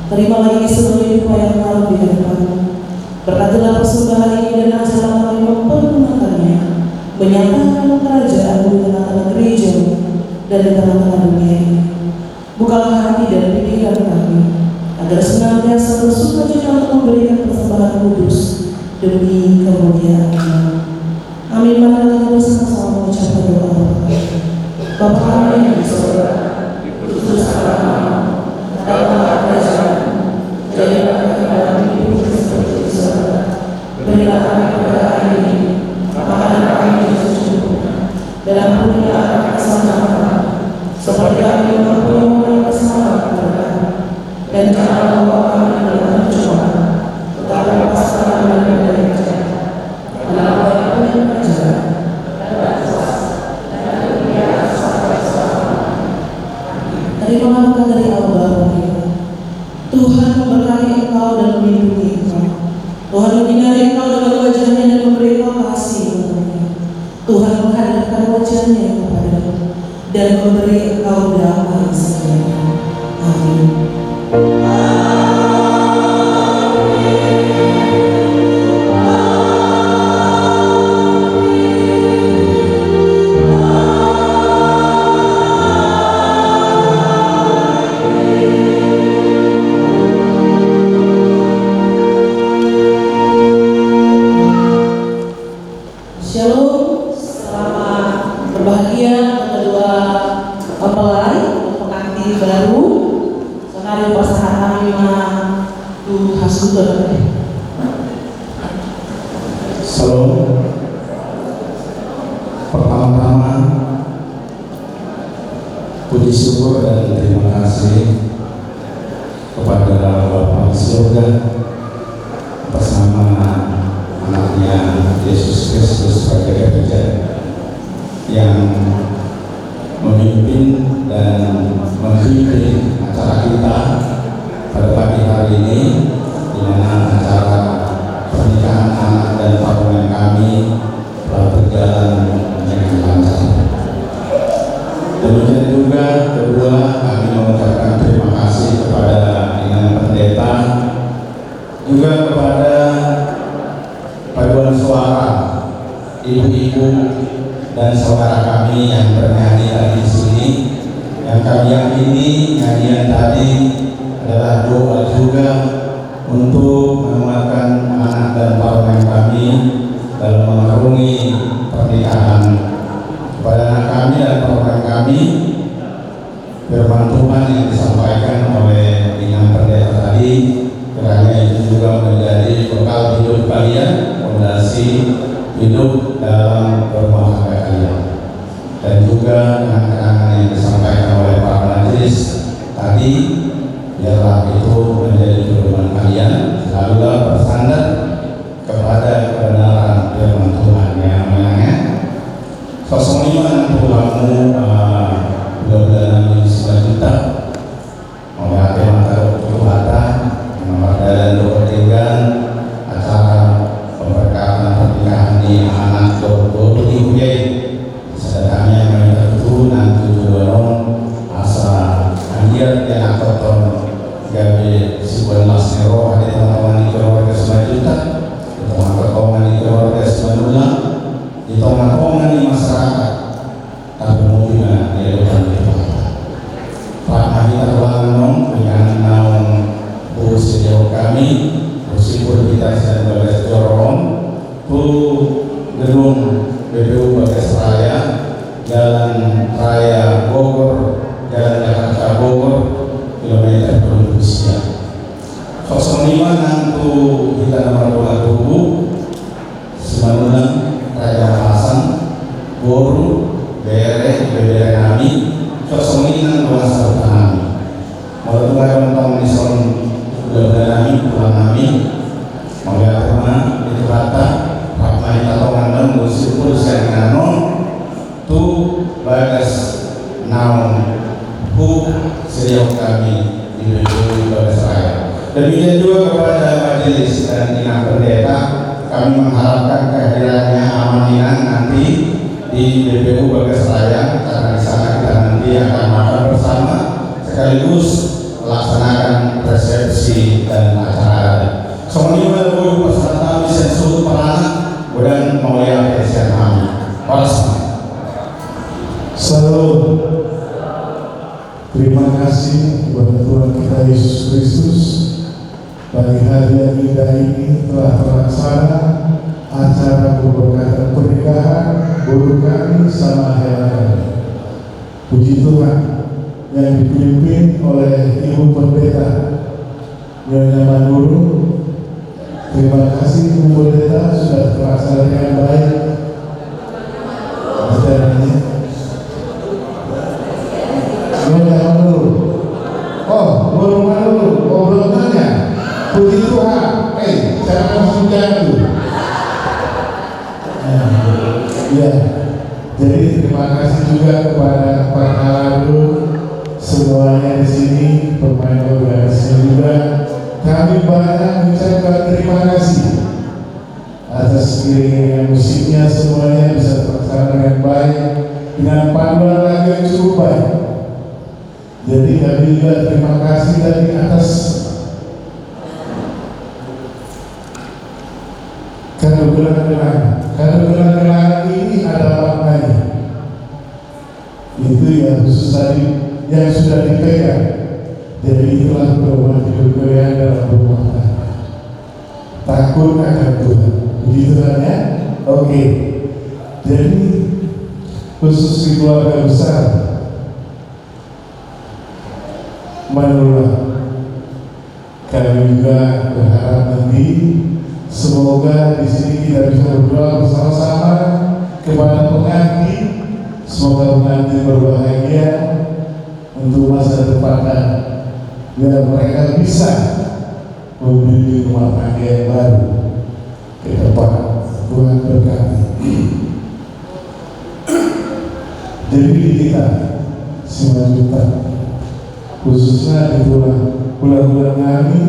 [SPEAKER 7] Terima lagi seluruh hidup yang malam di hadapanmu. Berkatilah persembahan ini dan ajaran kami mempergunakannya, menyatakan kerajaan-Mu di tengah-tengah gereja dan di tengah-tengah dunia ini. Bukalah hati dan pikiran kami, agar senantiasa bersukacita untuk memberikan persembahan kudus demi kemuliaan-Mu. Amin. Mari kita bersama-sama mengucapkan doa. Bapa kami yang di surga, dikuduskanlah namamu, datanglah kerajaanmu, jadilah kehendak-Mu di bumi seperti di surga. Berilah kami pada hari ini makanan kami yang secukupnya, dan ampunilah kami kesalahan kami, seperti kami mengampuni orang yang bersalah kepada kami, dan janganlah membawa kami ke dalam pencobaan, tetapi lepaskanlah kami dari yang jahat. Karena Engkau yang punya kerajaan dan kuasa dan kemuliaan sampai selama-lamanya. Terimalah berkat dari Allah kita. Tuhan memberkati engkau dan melindungi engkau. Tuhan menyinari engkau dengan wajah-Nya dan memberi engkau kasih untuknya. Tuhan menghadapkan wajah-Nya kepadamu dan memberi engkau damai sejahtera. Amin. Shalom, selamat berbahagia kedua mempelai pengantin baru. Senari pasangan tu hasuda.
[SPEAKER 6] Shalom. Pertama-tama puji syukur dan terima kasih kepada Bapa di surga bersama anaknya Yesus Kristus sebagai gereja yang memimpin dan menghimpin acara kita pada pagi hari ini, di mana acara pernikahan anak dan pasangan kami telah berjalan dengan lancar. Demikian juga kedua, kami mengucapkan terima kasih kepada Inang Pendeta, juga kepada paduan suara ibu-ibu dan saudara kami yang bernyanyi tadi di sini, yang kami yakini nyanyian tadi adalah doa juga untuk menguatkan anak dan pasangan kami dalam mengarungi pernikahan. Kepada anak kami dan pasangan kami, firman Tuhan yang disampaikan oleh Inang Pendeta tadi, kiranya itu juga menjadi bekal hidup kalian, fondasi hidup dalam rumah tangga kalian. Dan juga kenangan yang disampaikan oleh Pak Majelis tadi, biarlah itu menjadi pedoman kalian, selalulah bersandar kepada kebenaran firman Tuhan yang namanya 05 Tuhanmu mudah-mudahan 9 juta oleh tema Tuhan nomor dan doa acara pemberkatan pernikahan di anak Dodo di Uyai sedangkannya kami tertutup nanti tujuan asa anjir yang akan gawe sebuah masnero ada teman-teman di keluarga 9 juta teman-teman di keluarga 9 bulan di teman-teman di masyarakat tapi mungkin dia depan kita Pak Mahita Tuhan dengan naung sejauh kami meskipun kita sedang berada jorong tu gedung BPU Bagas Raya, Jalan Raya Bogor, Jalan Jakarta Bogor, kilometer Indonesia 05 nantu kita nomor 27 Semanunang Raja Hasan Boru Bere kami 05 dua satu kami mau tentang di son kami pulang kami melihat rumah itu kata ramai tatongan dan bersyukur saya ngano tu bagas naon hu sejauh kami di BPU Bagas Raya. Demikian juga kepada majelis dan Inang Pendeta, kami mengharapkan kehadirannya amaninan nanti di BPU Bagas Raya karena di sana kita nanti akan
[SPEAKER 4] sekaligus melaksanakan resepsi dan acara. Semuanya berguru peserta bisa disebut perangan dan memuliakan Kristus kami.
[SPEAKER 8] Salam. Terima kasih kepada Tuhan kita Yesus Kristus. Bagi hari yang indah ini telah terlaksana acara pemberkatan pernikahan guru kami sama Hera kami. Puji Tuhan yang dipimpin oleh Ibu Pendeta Nyonya Manuru. Terima kasih Ibu Pendeta sudah terlaksana dengan baik acaranya. Nyonya Manuru. Oh, belum Manuru. Oh, belum tanya. Puji Tuhan. Saya langsung jatuh. Ya, jadi terima kasih juga kepada Pak Aladu, semuanya di sini, pemain organisasi juga. Kami banyak mengucapkan terima kasih atas iringan musiknya, semuanya bisa terlaksana dengan baik dengan panduan lagu yang cukup baik. Jadi kami juga terima kasih dari atas Kegelangan ini adalah maknanya. Itu yang khusus tadi yang sudah dipegang. Jadi itulah perubahan hidup kalian dalam rumah tangga. Takut akan Tuhan. Begitu kan ya? Oke. Jadi khusus di keluarga besar Manula, kami juga berharap nanti semoga di sini kita bisa berdoa bersama-sama kepada pengantin. Semoga pengantin berbahagia untuk masa depannya, biar mereka bisa memiliki rumah tangga yang baru ke depan. Tuhan berkati. Jadi kita selanjutnya khususnya di bulan-bulan kami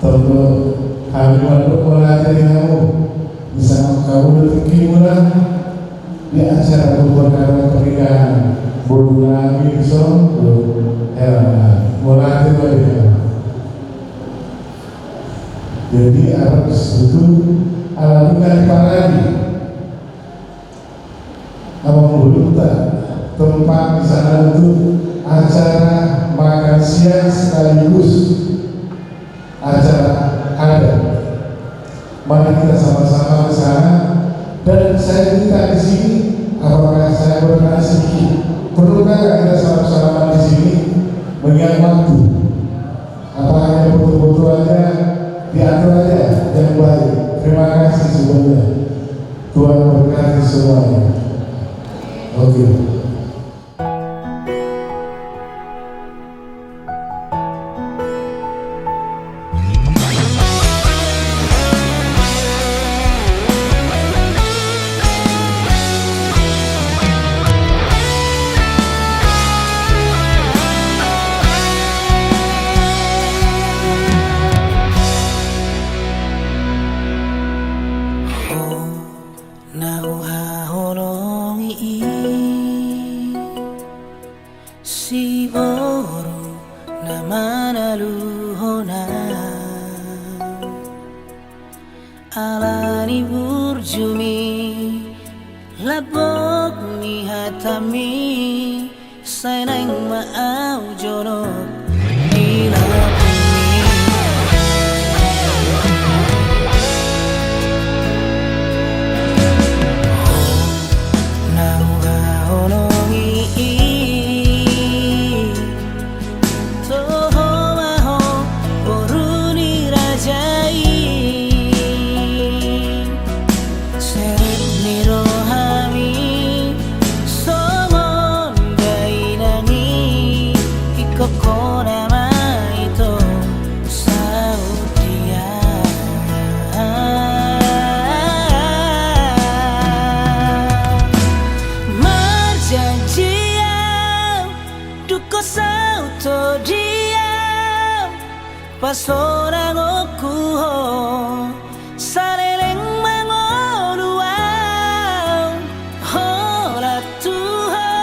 [SPEAKER 8] tentu kami melatih kamu bisa kamu detik bulan di acara pemberkatan pernikahan bulan kami so melatih kamu. Jadi harus itu alami paradi Abang Buduta tempat di sana untuk acara makan siang sekaligus acara adat. Mari kita sama-sama ke sana. Dan saya minta di sini, apakah saya berkenan sedikit? Perlukah kita sama-sama di sini mengingat waktu? Apa hanya foto-foto aja, diatur aja yang baik. Terima kasih sebelumnya. Tuhan berkati semuanya. Oke.
[SPEAKER 2] Alani burjumi labok ni hatami sainang maau jonok ilapumi nauga honongi toho maho boruni rajai Pasora ngokuho sareleng mangoruang hola tuho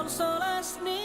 [SPEAKER 2] consolas ni